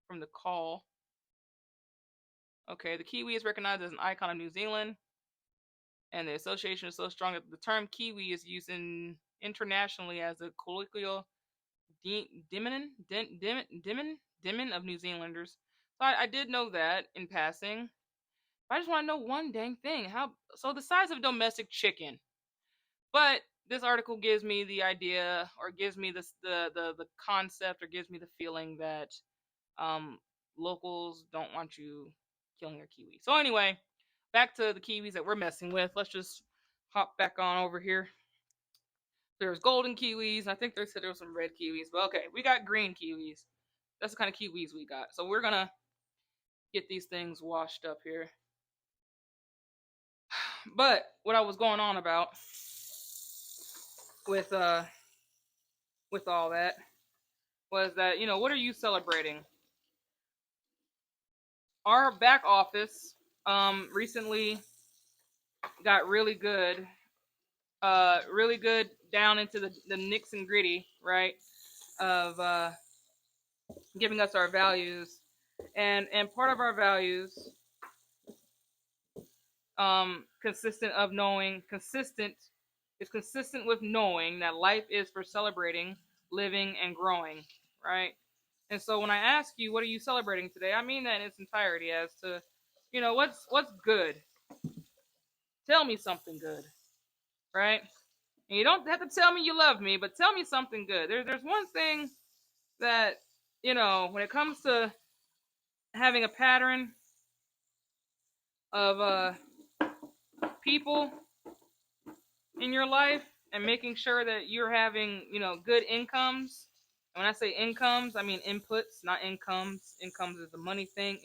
from the call. Okay, the kiwi is recognized as an icon of New Zealand, and the association is so strong that the term kiwi is used internationally as a colloquial demon of New Zealanders. So I did know that in passing. I just want to know one dang thing. So the size of domestic chicken. But this article gives me the idea, or gives me the concept, or gives me the feeling that um, locals don't want you killing their kiwi. So anyway, back to the kiwis that we're messing with. Let's just hop back on over here. There's golden kiwis. I think they said there was some red kiwis, but okay, we got green kiwis. That's the kind of kiwis we got. So we're gonna get these things washed up here. But what I was going on about with with all that was that what are you celebrating? Our back office recently got really good down into the nicks and gritty, right, of giving us our values, and part of our values consistent is consistent with knowing that life is for celebrating, living, and growing, right? And so when I ask you what are you celebrating today, I mean that in its entirety as to, what's good. Tell me something good, right? And you don't have to tell me you love me, but tell me something good. There's one thing that when it comes to having a pattern of people in your life and making sure that you're having good incomes. And when I say incomes, I mean inputs, not incomes. Incomes is the money thing.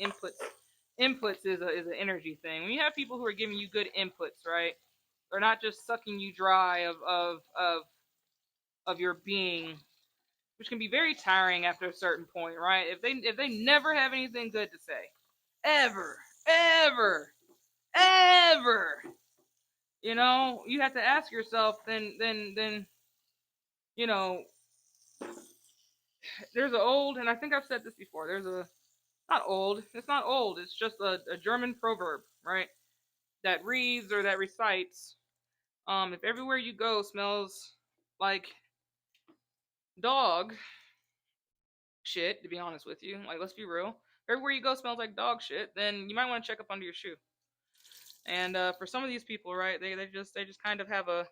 Inputs is an energy thing. When you have people who are giving you good inputs, right? They're not just sucking you dry of your being, which can be very tiring after a certain point, right? If they never have anything good to say, ever, ever, ever, you have to ask yourself. Then you know, there's an old, and I think I've said this before. There's a not old. It's not old. It's just a German proverb, right? that reads or that recites, if everywhere you go smells like dog shit, to be honest with you, like let's be real, if everywhere you go smells like dog shit, then you might want to check up under your shoe. And for some of these people, right, they just kind of have a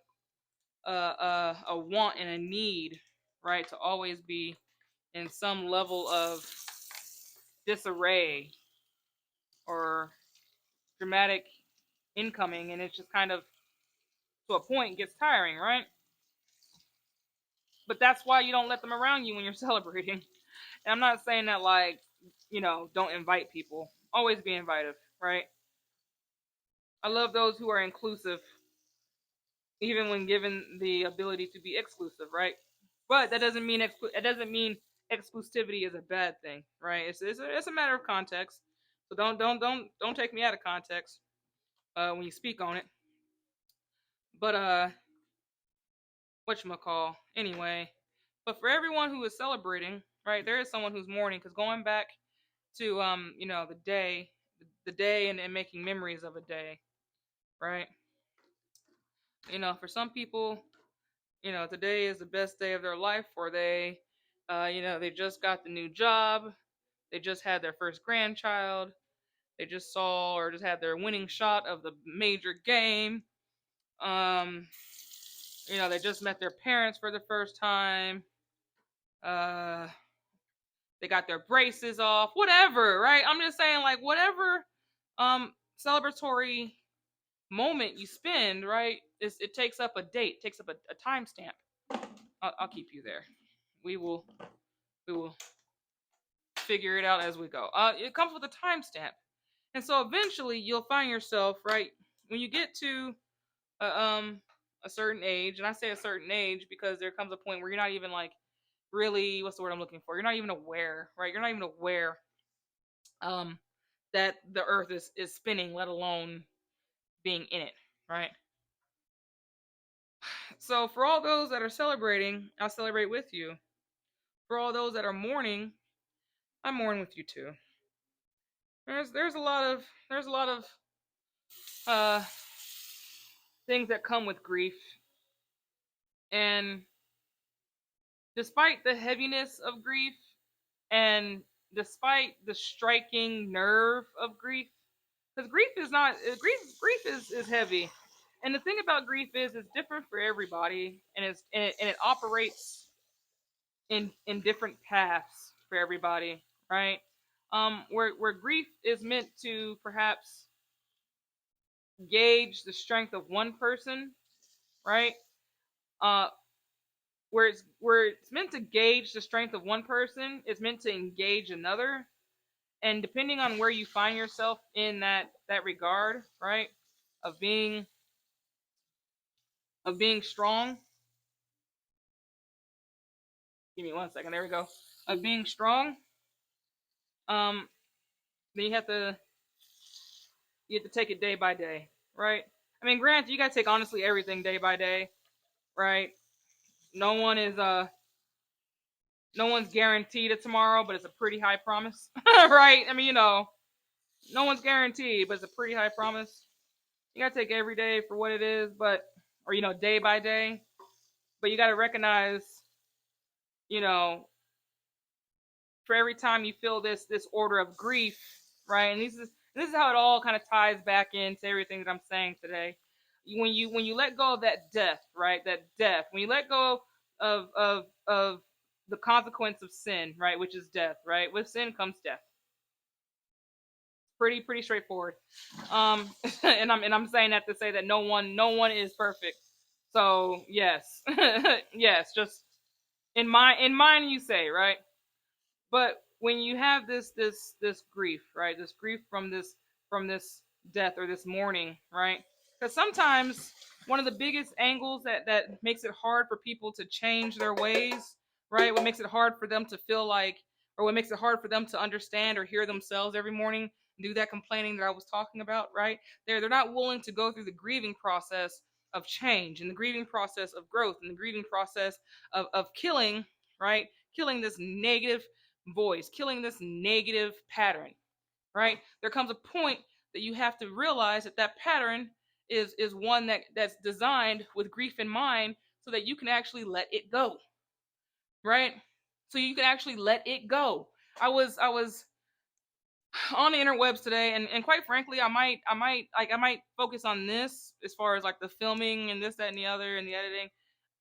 want and a need, right, to always be in some level of disarray or dramatic incoming, and it's just kind of to a point gets tiring, right? But that's why you don't let them around you when you're celebrating. And I'm not saying that like, don't invite people. Always be invitive, right? I love those who are inclusive, even when given the ability to be exclusive, right? But it doesn't mean exclusivity is a bad thing, right? It's a matter of context. So don't take me out of context when you speak on it. But whatchamacall, anyway. But for everyone who is celebrating, right, there is someone who's mourning, because going back to the day and making memories of a day, right? For some people, today is the best day of their life, or they just got the new job, they just had their first grandchild, they just saw or just had their winning shot of the major game. Um, they just met their parents for the first time. Uh, they got their braces off, whatever, right? I'm just saying, like, whatever celebratory moment you spend, right? It takes up a date, takes up a timestamp. I'll keep you there. We will figure it out as we go. It comes with a timestamp, and so eventually you'll find yourself, right, when you get to a certain age, and I say a certain age because there comes a point where you're not even like really, what's the word I'm looking for? You're not even aware, right? You're not even aware um that the earth is spinning, let alone being in it, right? So for all those that are celebrating, I'll celebrate with you. For all those that are mourning, I mourn with you too. There's a lot of uh things that come with grief, and despite the heaviness of grief, and despite the striking nerve of grief, because grief is not grief is heavy, and the thing about grief is it's different for everybody, and it operates in different paths for everybody, right? Where grief is meant to perhaps gauge the strength of one person, right? Uh, where it's meant to gauge the strength of one person, it's meant to engage another, and depending on where you find yourself in that regard, right, of being strong. Give me 1 second. There we go. Of being strong. Um, then you have to take it day by day, right? I mean, granted, you gotta take honestly everything day by day, right? No one is no one's guaranteed a tomorrow, but it's a pretty high promise, right? I mean, no one's guaranteed, but it's a pretty high promise. You gotta take every day for what it is, but or day by day, but you gotta recognize, you know, for every time you feel this order of grief, right? And this is how it all kind of ties back into everything that I'm saying today. When you let go of that death, right? That death. When you let go of the consequence of sin, right, which is death, right? With sin comes death. Pretty straightforward. And I'm saying that to say that no one is perfect. So yes, yes, just in mind you say, right? But when you have this grief, right? This grief from this death or this mourning, right? Because sometimes one of the biggest angles that makes it hard for people to change their ways, right? What makes it hard for them to feel like, or what makes it hard for them to understand or hear themselves every morning, do that complaining that I was talking about, right? They're not willing to go through the grieving process of change and the grieving process of growth and the grieving process of killing, right? Killing this negative voice, killing this negative pattern, right? There comes a point that you have to realize that that pattern is one that's designed with grief in mind, so that you can actually let it go, right? So you can actually let it go. I was on the interwebs today, and quite frankly, I might focus on this as far as like the filming and this, that, and the other, and the editing.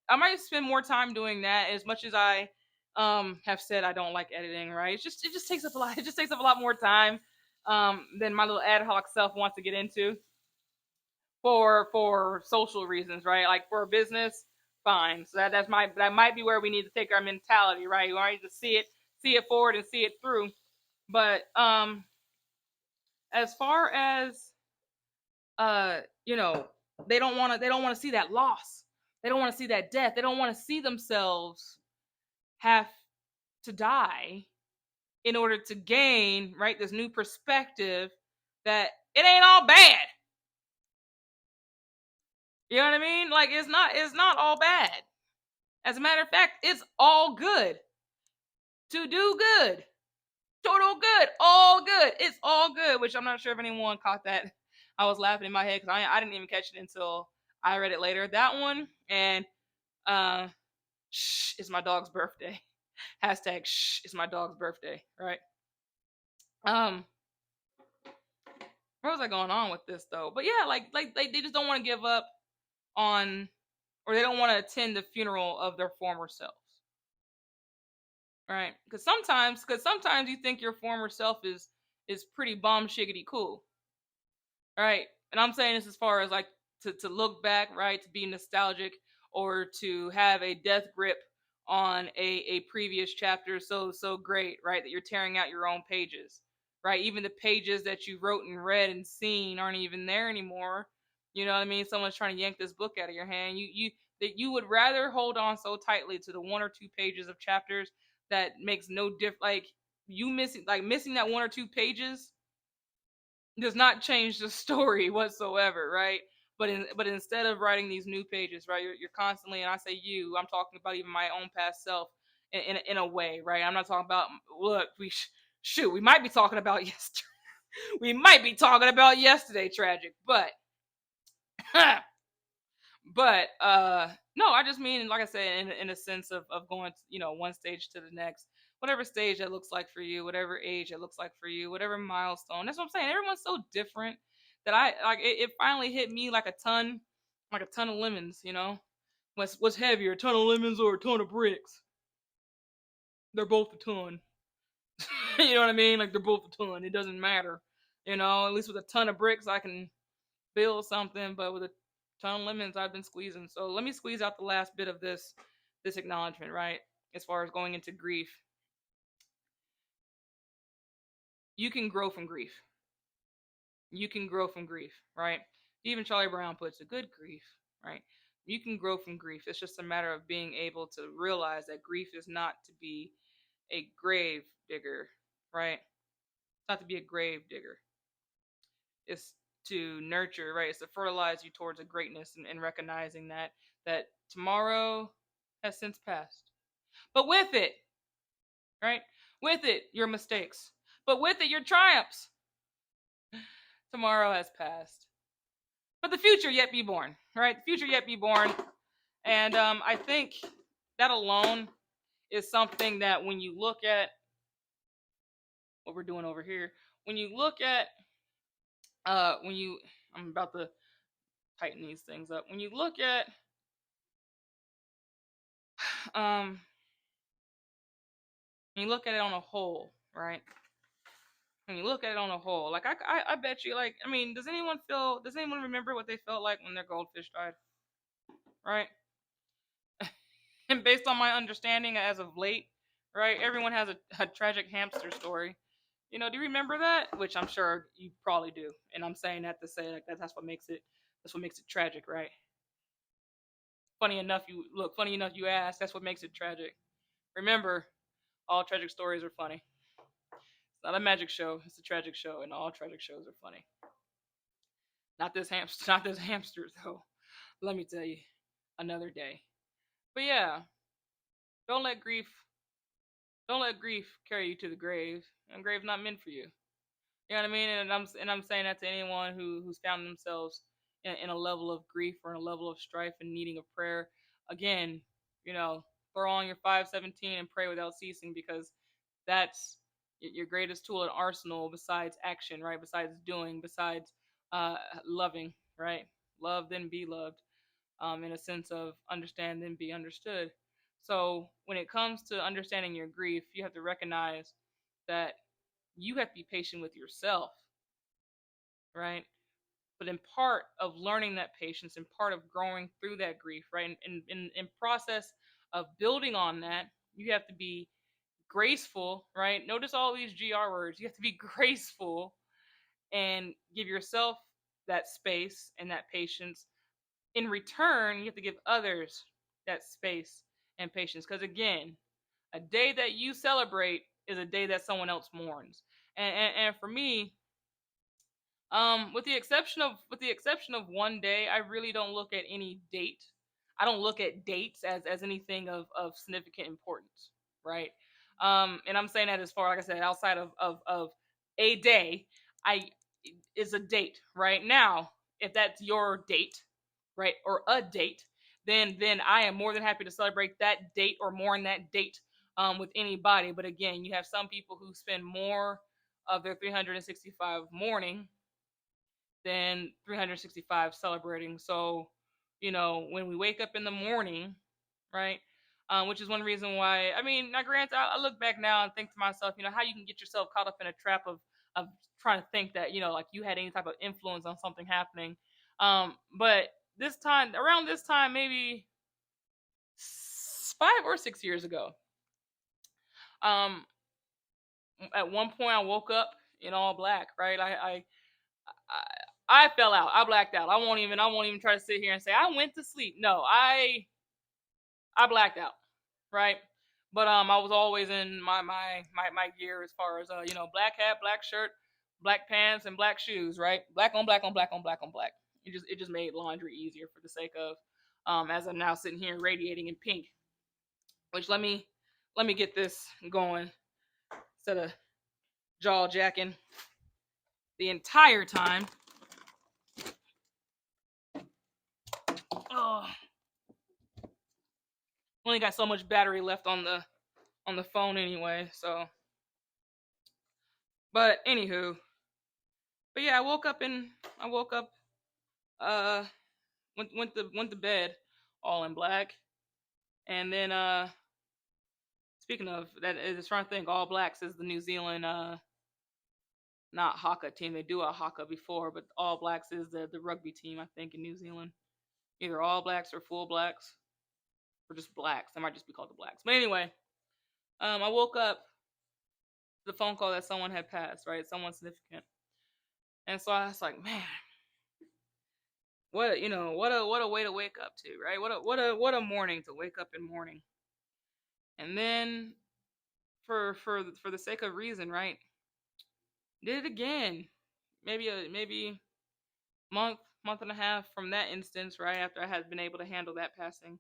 I might spend more time doing that, as much as I have said I don't like editing, right? It just takes up a lot. It just takes up a lot more time than my little ad hoc self wants to get into for social reasons, right? Like for a business, fine. So that might be where we need to take our mentality, right? We need to see it forward and see it through. But as far as you know, they don't want to see that loss. They don't want to see that death. They don't want to see themselves have to die in order to gain, right, this new perspective that it ain't all bad. You know what I mean? Like it's not all bad. As a matter of fact, it's all good. To do good. Total good. All good. It's all good, which I'm not sure if anyone caught that. I was laughing in my head because I didn't even catch it until I read it later. That one, and uh shh, it's my dog's birthday. Hashtag shh, it's my dog's birthday, right? Um, where was I going on with this though? But yeah, like they just don't want to give up on, or they don't want to attend the funeral of their former selves, right? Because sometimes you think your former self is pretty bomb shiggity cool, right? And I'm saying this as far as like to look back, right? To be nostalgic, or to have a death grip on a previous chapter so great, right? That you're tearing out your own pages, right? Even the pages that you wrote and read and seen aren't even there anymore. You know what I mean? Someone's trying to yank this book out of your hand. That you would rather hold on so tightly to the 1 or 2 pages of chapters that makes no diff, like you missing that 1 or 2 pages does not change the story whatsoever, right? But instead of writing these new pages, right, you're constantly, and I say you, I'm talking about even my own past self in a way, right? I'm not talking about, look, shoot, we might be talking about yesterday, we might be talking about yesterday, tragic, but but no, I just mean, like I said, in a sense of going, one stage to the next, whatever stage that looks like for you, whatever age it looks like for you, whatever milestone. That's what I'm saying. Everyone's so different that I like it finally hit me like a ton of lemons. What's heavier, a ton of lemons or a ton of bricks? They're both a ton. You know what I mean? Like they're both a ton. It doesn't matter. At least with a ton of bricks, I can build something, but with a ton of lemons, I've been squeezing. So let me squeeze out the last bit of this acknowledgement, right? As far as going into grief, you can grow from grief. You can grow from grief, right? Even Charlie Brown puts a good grief, right? You can grow from grief. It's just a matter of being able to realize that grief is not to be a grave digger, right? It's not to be a grave digger. It's to nurture, right? It's to fertilize you towards a greatness, and recognizing that tomorrow has since passed. But with it, right? With it, your mistakes. But with it, your triumphs. Tomorrow has passed. But the future yet be born, right? The future yet be born. And I think that alone is something that when you look at what we're doing over here, when you look at, when you, I'm about to tighten these things up. When you look at, um, when you look at it on a whole, right? When you look at it on a whole, like I bet you, like, I mean, does anyone remember what they felt like when their goldfish died, right? And based on my understanding as of late, right, everyone has a tragic hamster story. Do you remember that? Which I'm sure you probably do, and I'm saying that to say, like, that's what makes it tragic, right? Funny enough you asked. That's what makes it tragic. Remember, all tragic stories are funny. It's not a magic show. It's a tragic show, and all tragic shows are funny. Not this hamster. Not this hamster though. Let me tell you, another day. But yeah, don't let grief don't let grief carry you to the grave. And grave's not meant for you. You know what I mean? And I'm saying that to anyone who's found themselves in a level of grief or in a level of strife and needing of prayer. Again, you know, throw on your 517 and pray without ceasing, because that's your greatest tool and arsenal besides action, right? Besides doing, besides uh, loving, right? Love, then be loved, in a sense of understand, then be understood. So when it comes to understanding your grief, you have to recognize that you have to be patient with yourself, right? But in part of learning that patience and part of growing through that grief, right? And in process of building on that, you have to be graceful, right? Notice all these GR words. You have to be graceful and give yourself that space and that patience. In return, you have to give others that space and patience. Because again, a day that you celebrate is a day that someone else mourns. And for me, with the exception of one day, I really don't look at any date. I don't look at dates as anything of significant importance, right? And I'm saying that as far, like I said, outside of a day, I is a date, right? Now, if that's your date, right, or a date, then I am more than happy to celebrate that date or mourn that date with anybody. But again, you have some people who spend more of their 365 mourning than 365 celebrating. So, when we wake up in the morning, right? Which is one reason why. I mean, now granted, I look back now and think to myself, how you can get yourself caught up in a trap of trying to think that like you had any type of influence on something happening. But around this time, maybe 5 or 6 years ago, um, at one point I woke up in all black, right? I fell out. I blacked out. I won't even try to sit here and say I went to sleep. No, I blacked out, right? But I was always in my gear as far as black hat, black shirt, black pants, and black shoes, right? Black on black on black on black on black. It just made laundry easier for the sake of as I'm now sitting here radiating in pink. Which let me get this going instead of jaw jacking the entire time. Oh, only got so much battery left on the phone anyway. So, but anywho, but yeah, I woke up, uh, went to bed, all in black, and then speaking of that, it's trying to think, All Blacks is the New Zealand not Haka team. They do a Haka before, but All Blacks is the rugby team, I think, in New Zealand. Either All Blacks or Full Blacks or just Blacks. They might just be called the Blacks. But anyway, I woke up to the phone call that someone had passed, right? Someone significant. And so I was like, man, what a way to wake up to, right? What a morning to wake up in morning. And then for the sake of reason, right? Did it again. Maybe month and a half from that instance, right after I had been able to handle that passing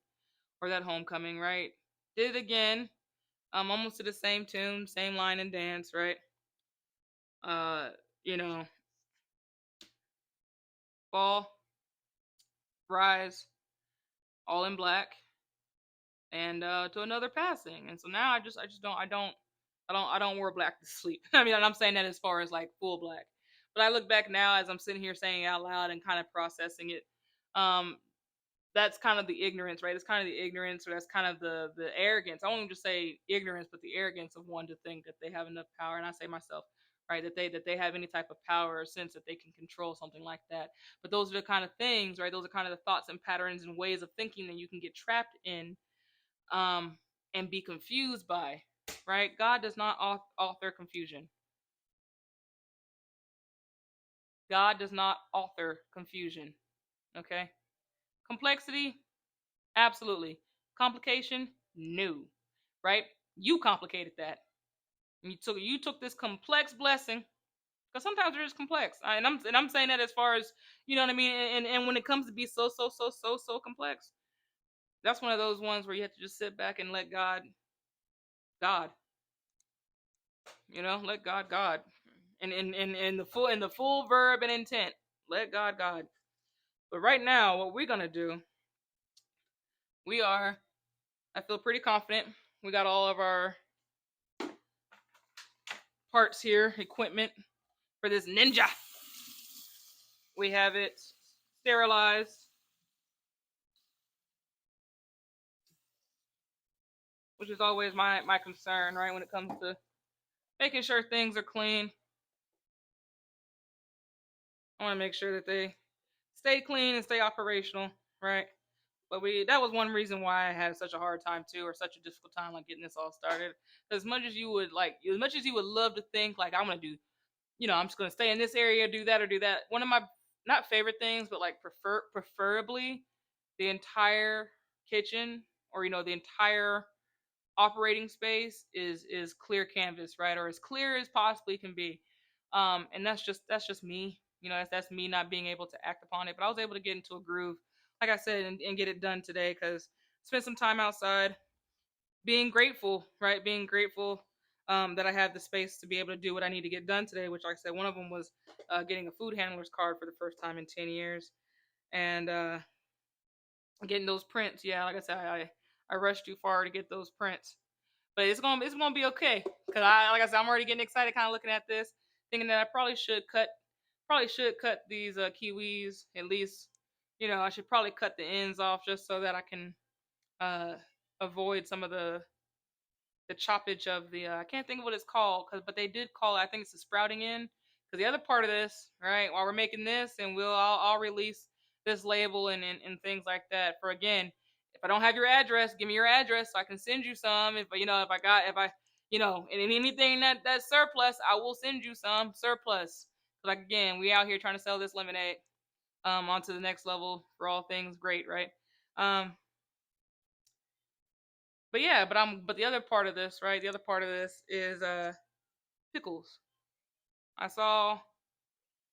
or that homecoming, right? Did it again. Almost to the same tune, same line and dance, right? Uh, you know, fall, rise, all in black, and to another passing. And so now I don't wear black to sleep. I mean, and I'm saying that as far as like full black. But I look back now as I'm sitting here saying it out loud and kind of processing it. Um, that's kind of the ignorance, right? It's kind of the ignorance, or that's kind of the arrogance. I won't even just say ignorance, but the arrogance of one to think that they have enough power. And I say myself, right, that they have any type of power or sense that they can control something like that. But those are the kind of things, right? Those are kind of the thoughts and patterns and ways of thinking that you can get trapped in, um, and be confused by, right? God does not author confusion. God does not author confusion. Okay, complexity, absolutely. Complication, no. Right? You complicated that. You took this complex blessing, because sometimes they're just complex. And I'm saying that as far as what I mean. And when it comes to be so complex, that's one of those ones where you have to just sit back and let God, let God. in the full verb and intent. Let God God. But right now, what we're gonna do, we are. I feel pretty confident. We got all of our parts here, equipment for this ninja. We have it sterilized, which is always my concern, right? When it comes to making sure things are clean, I want to make sure that they stay clean and stay operational, right? But that was one reason why I had such a hard time too, or such a difficult time like getting this all started. As much as you would love to think like I'm gonna do, I'm just gonna stay in this area, do that or do that. One of my not favorite things, but like preferably the entire kitchen or the entire operating space is clear canvas, right, or as clear as possibly can be. And that's just me. That's me not being able to act upon it. But I was able to get into a groove, like I said, and get it done today because spent some time outside, being grateful, right? Being grateful that I have the space to be able to do what I need to get done today. Which, like I said, one of them was getting a food handler's card for the first time in 10 years, and getting those prints. Yeah, like I said, I rushed too far to get those prints, but it's gonna be okay. Cause like I said, I'm already getting excited, kind of looking at this, thinking that I probably should cut these kiwis at least. I should probably cut the ends off just so that I can uh, avoid some of the choppage of the I can't think of what it's called, but they did call it, I think it's the sprouting end. Because the other part of this, right, while we're making this, and I'll release this label and things like that. For again, if I don't have your address, give me your address so I can send you some. And anything that's surplus, I will send you some surplus. Like again, we out here trying to sell this lemonade onto the next level for all things great, right? Um, but yeah, but the other part of this, right? The other part of this is pickles. I saw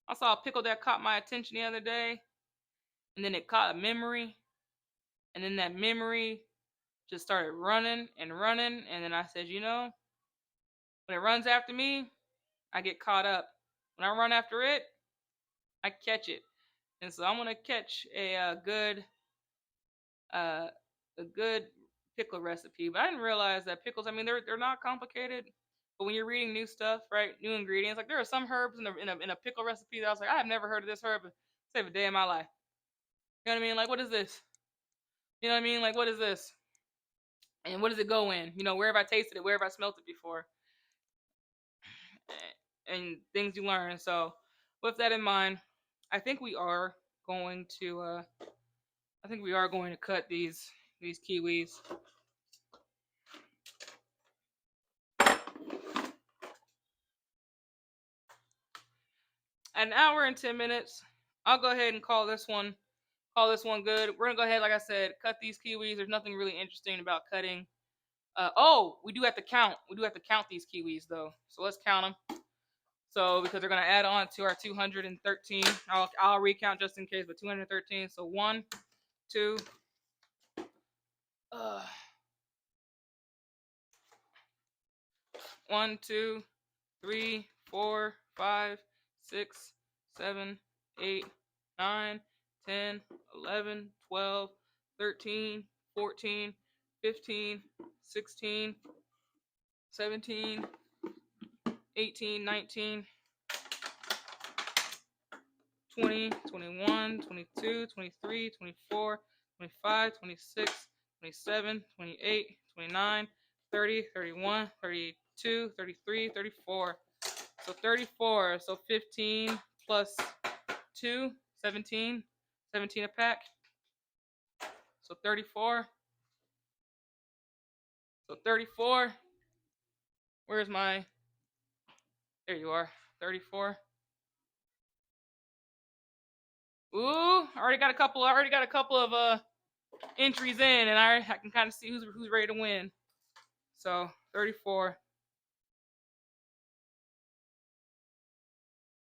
I saw a pickle that caught my attention the other day, and then it caught a memory, and then that memory just started running and running, and then I said, when it runs after me, I get caught up. When I run after it, I catch it, and so I'm gonna catch uh, a good pickle recipe. But I didn't realize that pickles. I mean, they're not complicated. But when you're reading new stuff, right, new ingredients, like there are some herbs in a pickle recipe that I was like, I have never heard of this herb. Save a day in my life. You know what I mean? Like, what is this? You know what I mean? Like, what is this? And what does it go in? Where have I tasted it? Where have I smelt it before? And things you learn. So, with that in mind, I think we are going to. I think we are going to cut these kiwis. An hour and 10 minutes. I'll go ahead and call this one. Call this one good. We're gonna go ahead, like I said, cut these kiwis. There's nothing really interesting about cutting. We do have to count. We do have to count these kiwis though. So let's count them. So because they're gonna add on to our 213. I'll recount just in case, but 213. So one, two, uh, 1, 2, 3, 4, 5, 6, 7, 8, 9, 10, 11, 12, 13, 14, 15, 16, 17, 18, 19, 20, 21, 22, 23, 24, 25, 26, 27, 28, 29, 30, 31, 32, 33, 34. So 34. So 15 plus 2, 17. 17 a pack. So 34. So 34. Where's my. There you are. 34. Ooh, I already got a couple. Of entries in, and I can kind of see who's ready to win. So 34.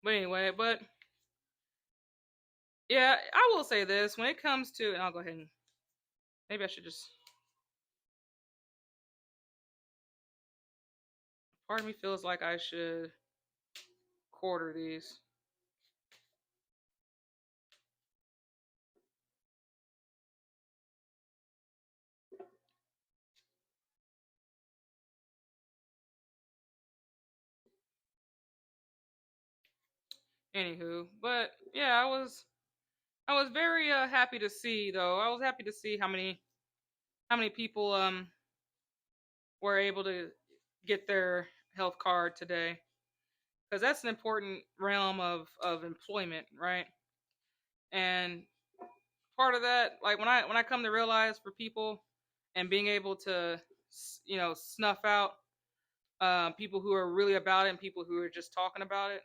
But anyway, yeah, I will say this when it comes to, and I'll go ahead and maybe I should just. Part of me feels like I should quarter these. Anywho, but yeah, I was very happy to see though. I was happy to see how many people were able to get their health card today, because that's an important realm of employment, right? And part of that, like when I come to realize for people and being able to snuff out people who are really about it and people who are just talking about it.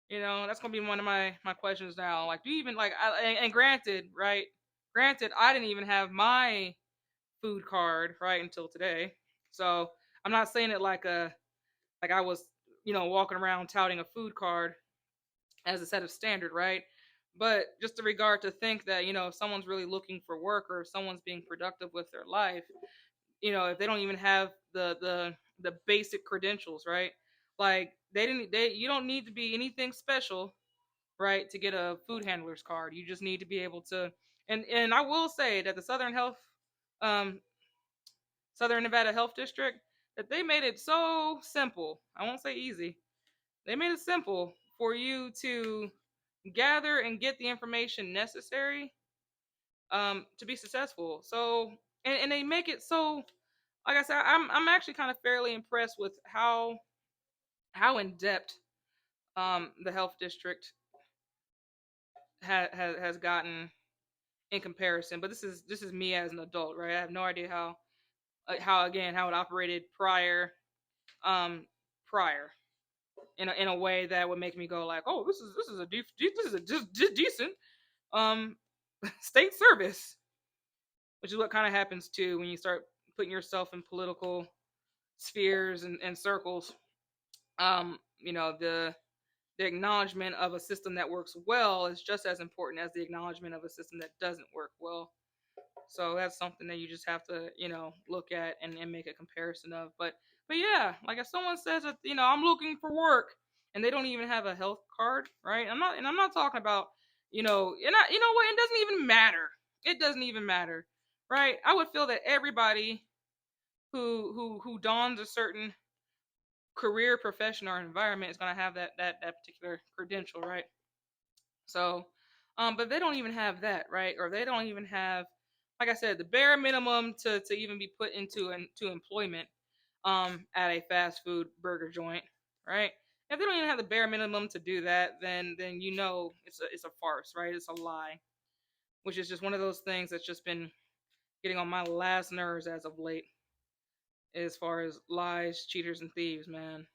That's gonna be one of my questions now. Like, do you even like? And granted, right? Granted, I didn't even have my food card right until today, so I'm not saying it like I was walking around touting a food card as a set of standard, right? But just in regard to think that if someone's really looking for work or if someone's being productive with their life, if they don't even have the basic credentials, right? Like you don't need to be anything special, right, to get a food handler's card. You just need to be able to. And I will say that the um, Southern Nevada Health District, that they made it so simple. I won't say easy. They made it simple for you to gather and get the information necessary to be successful. So and they make it so, like I said, I'm actually kind of fairly impressed with how in depth the health district has gotten in comparison. But this is me as an adult, right? I have no idea how it operated prior in a way that would make me go like, oh, this is a decent um state service, which is what kind of happens too when you start putting yourself in political spheres and circles. The acknowledgement of a system that works well is just as important as the acknowledgement of a system that doesn't work well. So that's something that you just have to, look at and make a comparison of. But yeah, like if someone says that, I'm looking for work and they don't even have a health card, right? I'm not talking about, and you know what? It doesn't even matter. It doesn't even matter, right? I would feel that everybody who dons a certain career, profession, or environment is going to have that particular credential, right? So, but they don't even have that, right? Or they don't even have, like I said, the bare minimum to even be put into employment at a fast food burger joint, right? If they don't even have the bare minimum to do that, then it's a farce, right? It's a lie, which is just one of those things that's just been getting on my last nerves as of late, as far as lies, cheaters, and thieves, man.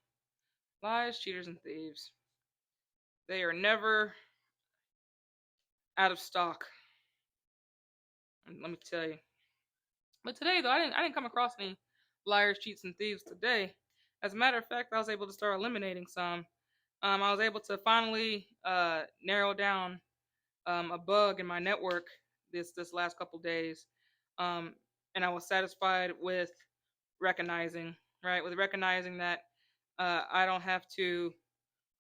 Lies, cheaters, and thieves. They are never out of stock. Let me tell you. But today, though, I didn't come across any liars, cheats, and thieves today. As a matter of fact, I was able to start eliminating some. I was able to finally narrow down a bug in my network this last couple days, um, and I was satisfied with recognizing with recognizing that I don't have to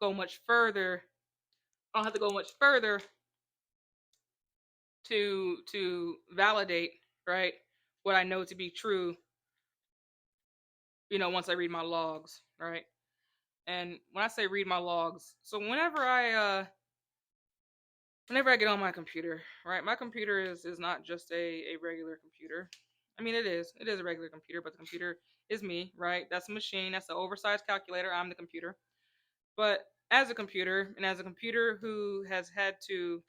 go much further. I don't have to go much further to validate right what I know to be true. Once I read my logs, right? And when I say read my logs, so whenever I get on my computer, right? My computer is not just a regular computer. I mean, it is a regular computer, but the computer is me, right? That's a machine. That's an oversized calculator. I'm the computer. But as a computer, and as a computer who has had to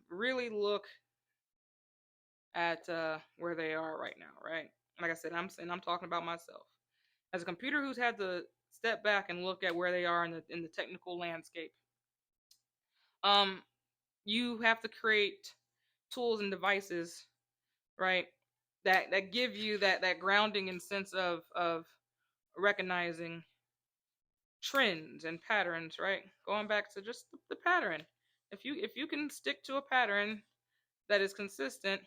really look at where they are right now, right? Like I said, I'm talking about myself as a computer who's had to step back and look at where they are in the technical landscape. Um, you have to create tools and devices, right? That give you that grounding and sense of recognizing trends and patterns, right? Going back to just the pattern. If you can stick to a pattern that is consistent,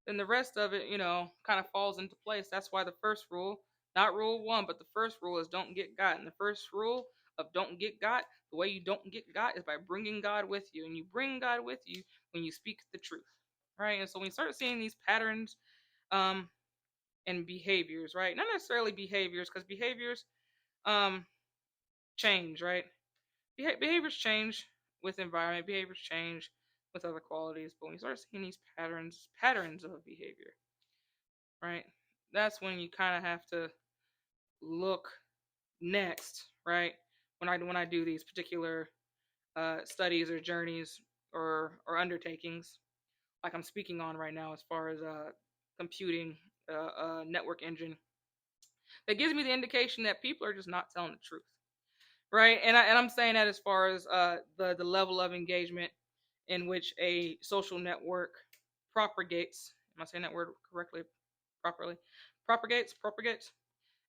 then the rest of it, kind of falls into place. That's why the first rule, not rule one, but the first rule is don't get got. And the first rule of don't get got. The way you don't get got is by bringing God with you, and you bring God with you when you speak the truth, right? And so when you start seeing these patterns, um, and behaviors, right? Not necessarily behaviors, because behaviors, um, change, right? Behaviors change with environment. Behaviors change with other qualities. But when you start seeing these patterns of behavior, right? That's when you kind of have to look next, right? When I do these particular studies or journeys or undertakings, like I'm speaking on right now, as far as computing network engine, that gives me the indication that people are just not telling the truth, right? And I'm saying that as far as the level of engagement in which a social network propagates. Am I saying that word correctly? Properly? Propagates,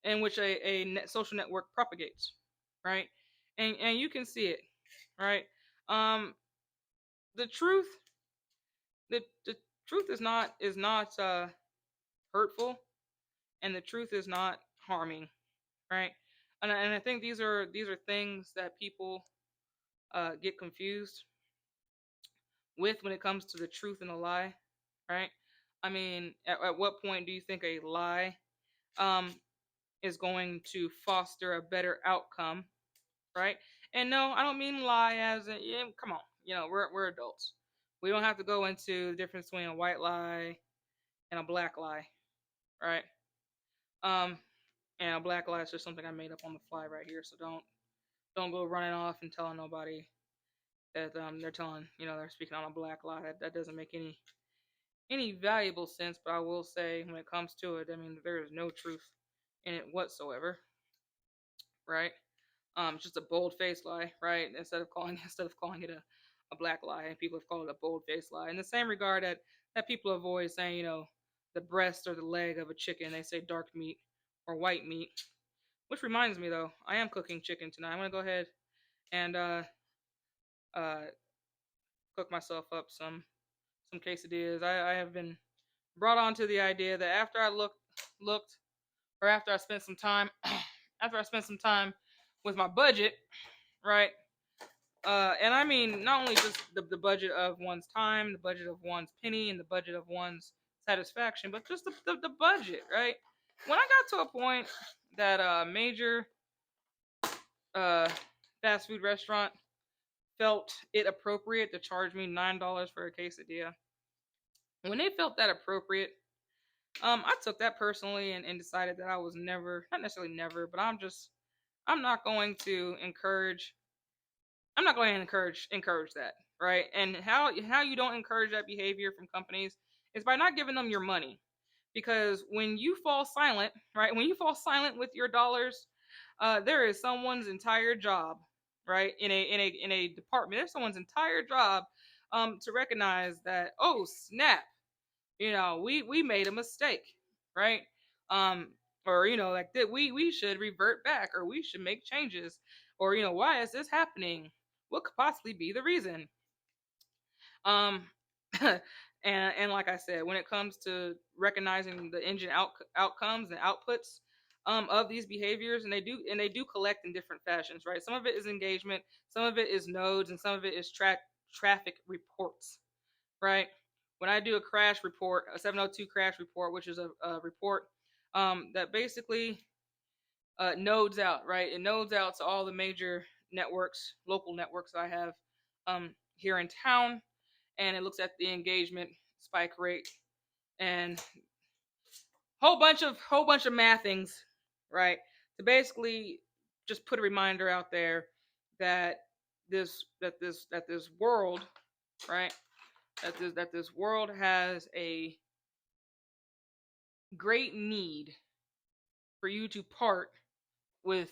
in which a social network propagates, right? And you can see it, right? Um, the truth, the truth is not hurtful, and the truth is not harming, right? And I think these are things that people get confused with when it comes to the truth and the lie, right? I mean, at what point do you think a lie um, is going to foster a better outcome, right? And no, I don't mean lie as in, yeah, come on, we're adults. We don't have to go into the difference between a white lie and a black lie, right? Um, and a black lie is just something I made up on the fly right here, so don't go running off and telling nobody that they're speaking on a black lie. That doesn't make any valuable sense. But I will say, when it comes to it, I mean, there is no truth in it whatsoever, right? It's just a bold faced lie, right? Instead of calling it a black lie, and people have called it a bold faced lie. In the same regard that people avoid saying, the breast or the leg of a chicken, they say dark meat or white meat. Which reminds me, though, I am cooking chicken tonight. I'm gonna go ahead and uh, cook myself up some quesadillas. I have been brought on to the idea that after I looked, or after I spent some time, after I spent some time with my budget, right? And I mean not only just the budget of one's time, the budget of one's penny, and the budget of one's satisfaction, but just the budget, right? When I got to a point that a major uh, fast food restaurant felt it appropriate to charge me $9 for a quesadilla, when they felt that appropriate, I took that personally and decided that I was never, not necessarily never, but I'm not going to encourage I'm not going to encourage that, right? And how you don't encourage that behavior from companies is by not giving them your money, because when you fall silent, right? When you fall silent with your dollars, there is someone's entire job, right? In a department, there's someone's entire job to recognize that, oh snap, we made a mistake, right? um or like that we should revert back, or we should make changes, or why is this happening, what could possibly be the reason. um and like I said, when it comes to recognizing the engine outcomes and outputs of these behaviors, and they do collect in different fashions, right? Some of it is engagement, some of it is nodes, and some of it is traffic reports, right? When I do a crash report, a 702 crash report, which is a report that basically nodes out, right? It nodes out to all the major networks, local networks I have here in town, and it looks at the engagement spike rate and whole bunch of mathings, right? To basically just put a reminder out there that this world, right? That this world has a great need for you to part with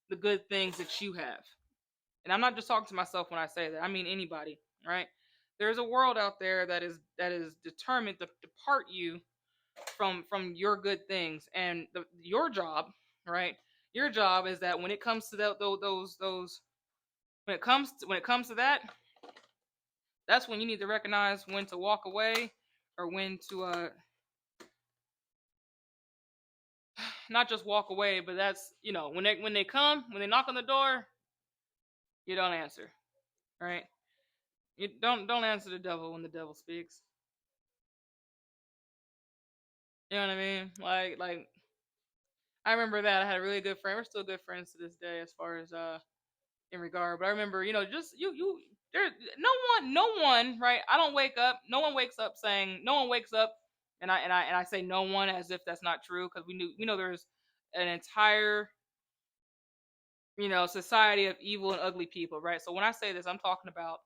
the good things that you have. And I'm not just talking to myself when I say that. I mean anybody, right? There's a world out there that is determined to depart you from your good things, and your job, right? Your job is that when it comes to those when it comes to that, that's when you need to recognize when to walk away, or when to not just walk away, but that's when they knock on the door, You don't answer, right? You don't answer the devil when the devil speaks. You know what I mean? Like I remember that I had a really good friend. We're still good friends to this day, as far as in regard. But I remember, just you there. No one, right? I don't wake up. No one wakes up saying. No one wakes up, and I say no one as if that's not true, because we know there's an entire society of evil and ugly people, right? So when I say this, I'm talking about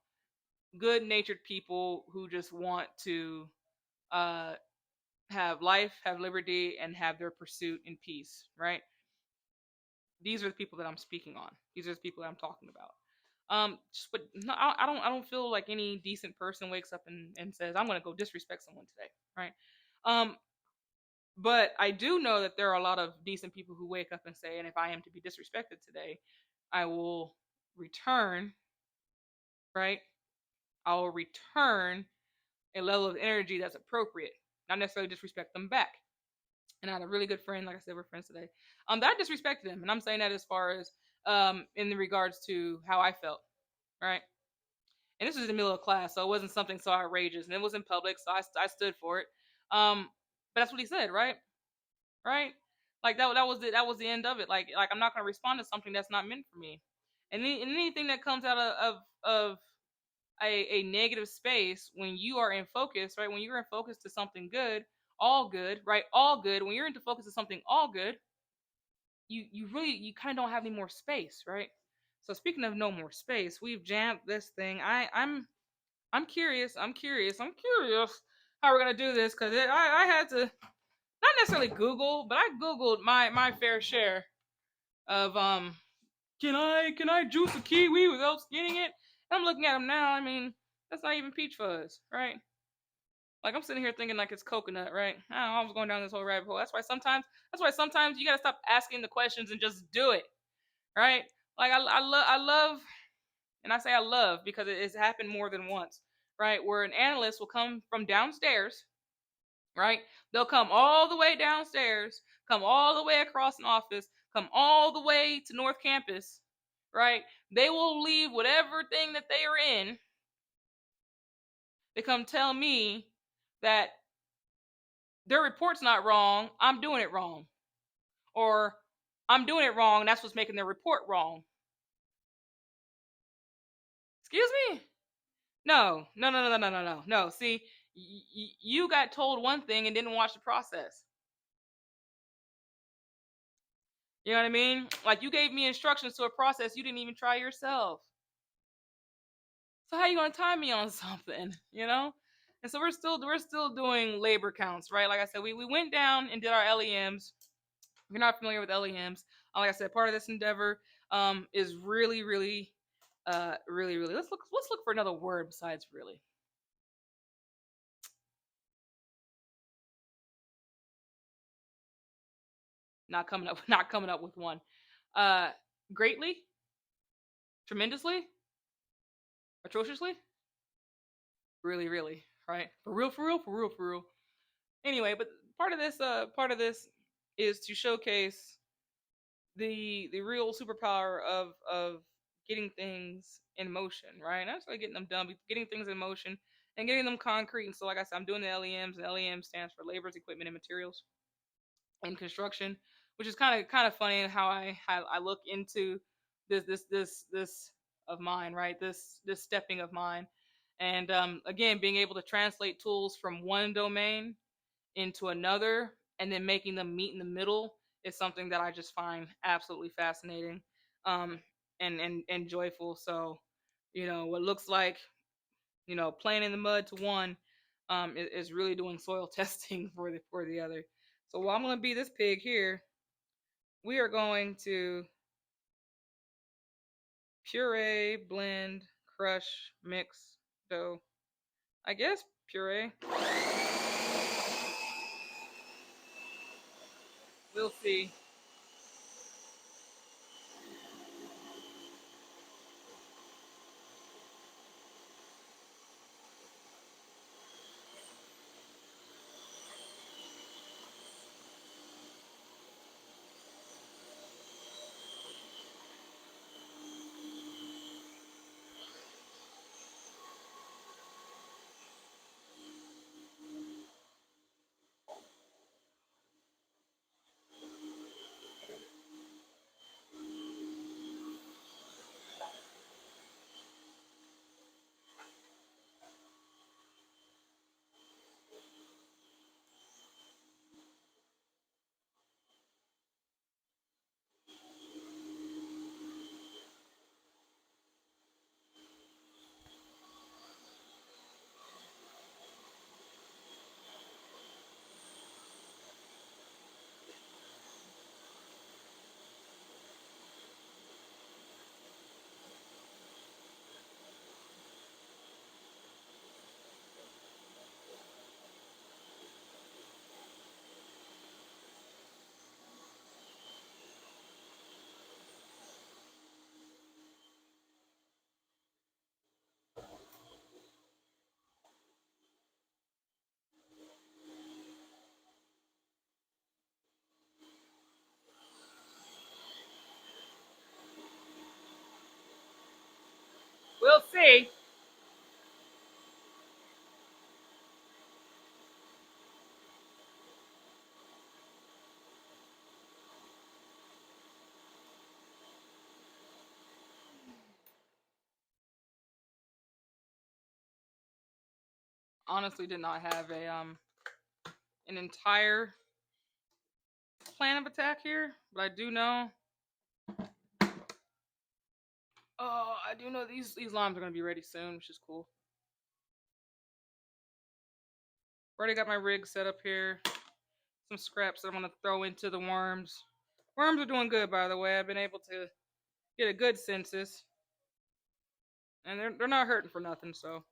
good natured people who just want to uh, have life, have liberty, and have their pursuit in peace, right? These are the people that I'm speaking on. These are the people that I'm talking about. But no, I don't feel like any decent person wakes up and says, I'm going to go disrespect someone today, right? Um, but I do know that there are a lot of decent people who wake up and say, and if I am to be disrespected today, I will return, right? I will return a level of energy that's appropriate, not necessarily disrespect them back. And I had a really good friend, like I said, we're friends today. That I disrespected him, and I'm saying that as far as in the regards to how I felt, right? And this was in the middle of class, so it wasn't something so outrageous, and it was in public, so I stood for it. But that's what he said, right? Right? Like that was the end of it. Like I'm not gonna respond to something that's not meant for me, and anything that comes out of a negative space when you are in focus, right? When you're in focus to something good, all good, right? All good. When you're into focus to something all good, you kind of don't have any more space, right? So speaking of no more space, we've jammed this thing. I'm curious. I'm curious how we're gonna do this, because I had to not necessarily Google, but I Googled my fair share of can I juice a kiwi without skinning it? And I'm looking at them now. I mean, that's not even peach fuzz, right? Like I'm sitting here thinking like it's coconut, right? I don't know, I was going down this whole rabbit hole. That's why sometimes you gotta stop asking the questions and just do it, right? Like I love, and I say I love because it's happened more than once, right? Where an analyst will come from downstairs, right? They'll come all the way downstairs, come all the way across an office, come all the way to North Campus, right? They will leave whatever thing that they are in. They come tell me that their report's not wrong, I'm doing it wrong. Or I'm doing it wrong, that's what's making their report wrong. Excuse me? No, no, no, no, no, no, no, no. See, you got told one thing and didn't watch the process. You know what I mean? Like you gave me instructions to a process you didn't even try yourself. So how you gonna time me on something? You know? And so we're still doing labor counts, right? Like I said, we went down and did our LEMs. If you're not familiar with LEMs, like I said, part of this endeavor is really, really, really. Let's look for another word besides really. Not coming up, not coming up with one. Uh, greatly, tremendously, atrociously, really, really, right? For real, for real, for real, for real. Anyway, but part of this is to showcase the real superpower of getting things in motion, right? Not necessarily getting them done, but getting things in motion and getting them concrete. And so, like I said, I'm doing the LEMs, and LEM stands for labors, equipment, and materials in construction, which is kind of funny in how I look into this of mine, right? This stepping of mine, and again, being able to translate tools from one domain into another and then making them meet in the middle is something that I just find absolutely fascinating, um, and joyful. So, what looks like playing in the mud to one, is really doing soil testing for the other. So while I'm gonna be this pig here, we are going to puree, blend, crush, mix dough. I guess puree. We'll see. We'll see. Honestly, did not have a an entire plan of attack here, but I do know. Oh, I do know these limes are gonna be ready soon, which is cool. Already got my rig set up here. Some scraps that I'm gonna throw into the worms. Worms are doing good, by the way. I've been able to get a good census, and they're not hurting for nothing. So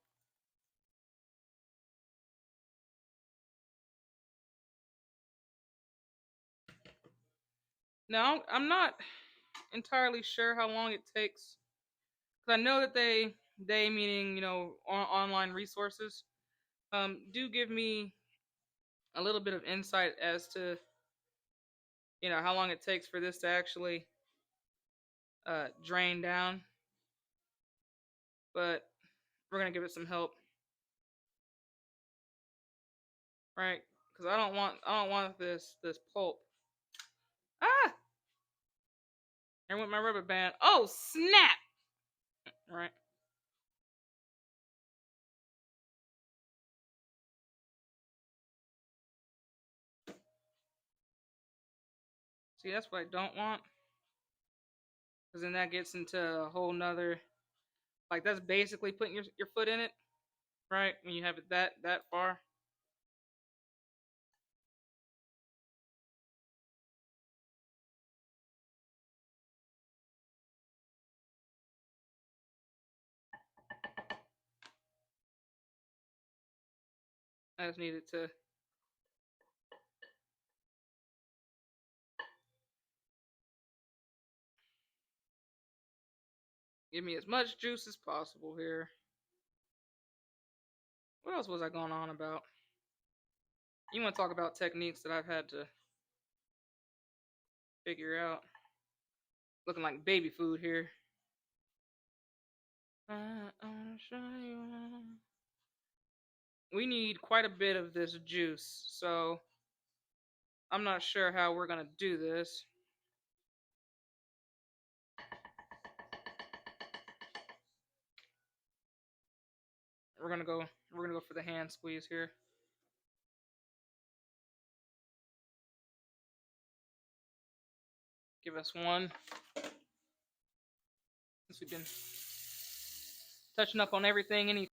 now I'm not entirely sure how long it takes, because I know that they meaning online resources do give me a little bit of insight as to how long it takes for this to actually drain down, but we're gonna give it some help, right? Because I don't want this pulp. Ah, there went my rubber band. Oh snap! Right. See, that's what I don't want, because then that gets into a whole nother, like, that's basically putting your foot in it, right? When you have it that far. I just needed to give me as much juice as possible here. What else was I going on about? You want to talk about techniques that I've had to figure out? Looking like baby food here. We need quite a bit of this juice, so I'm not sure how we're gonna do this. We're gonna go. We're gonna go for the hand squeeze here. Give us one. Since we've been touching up on everything, any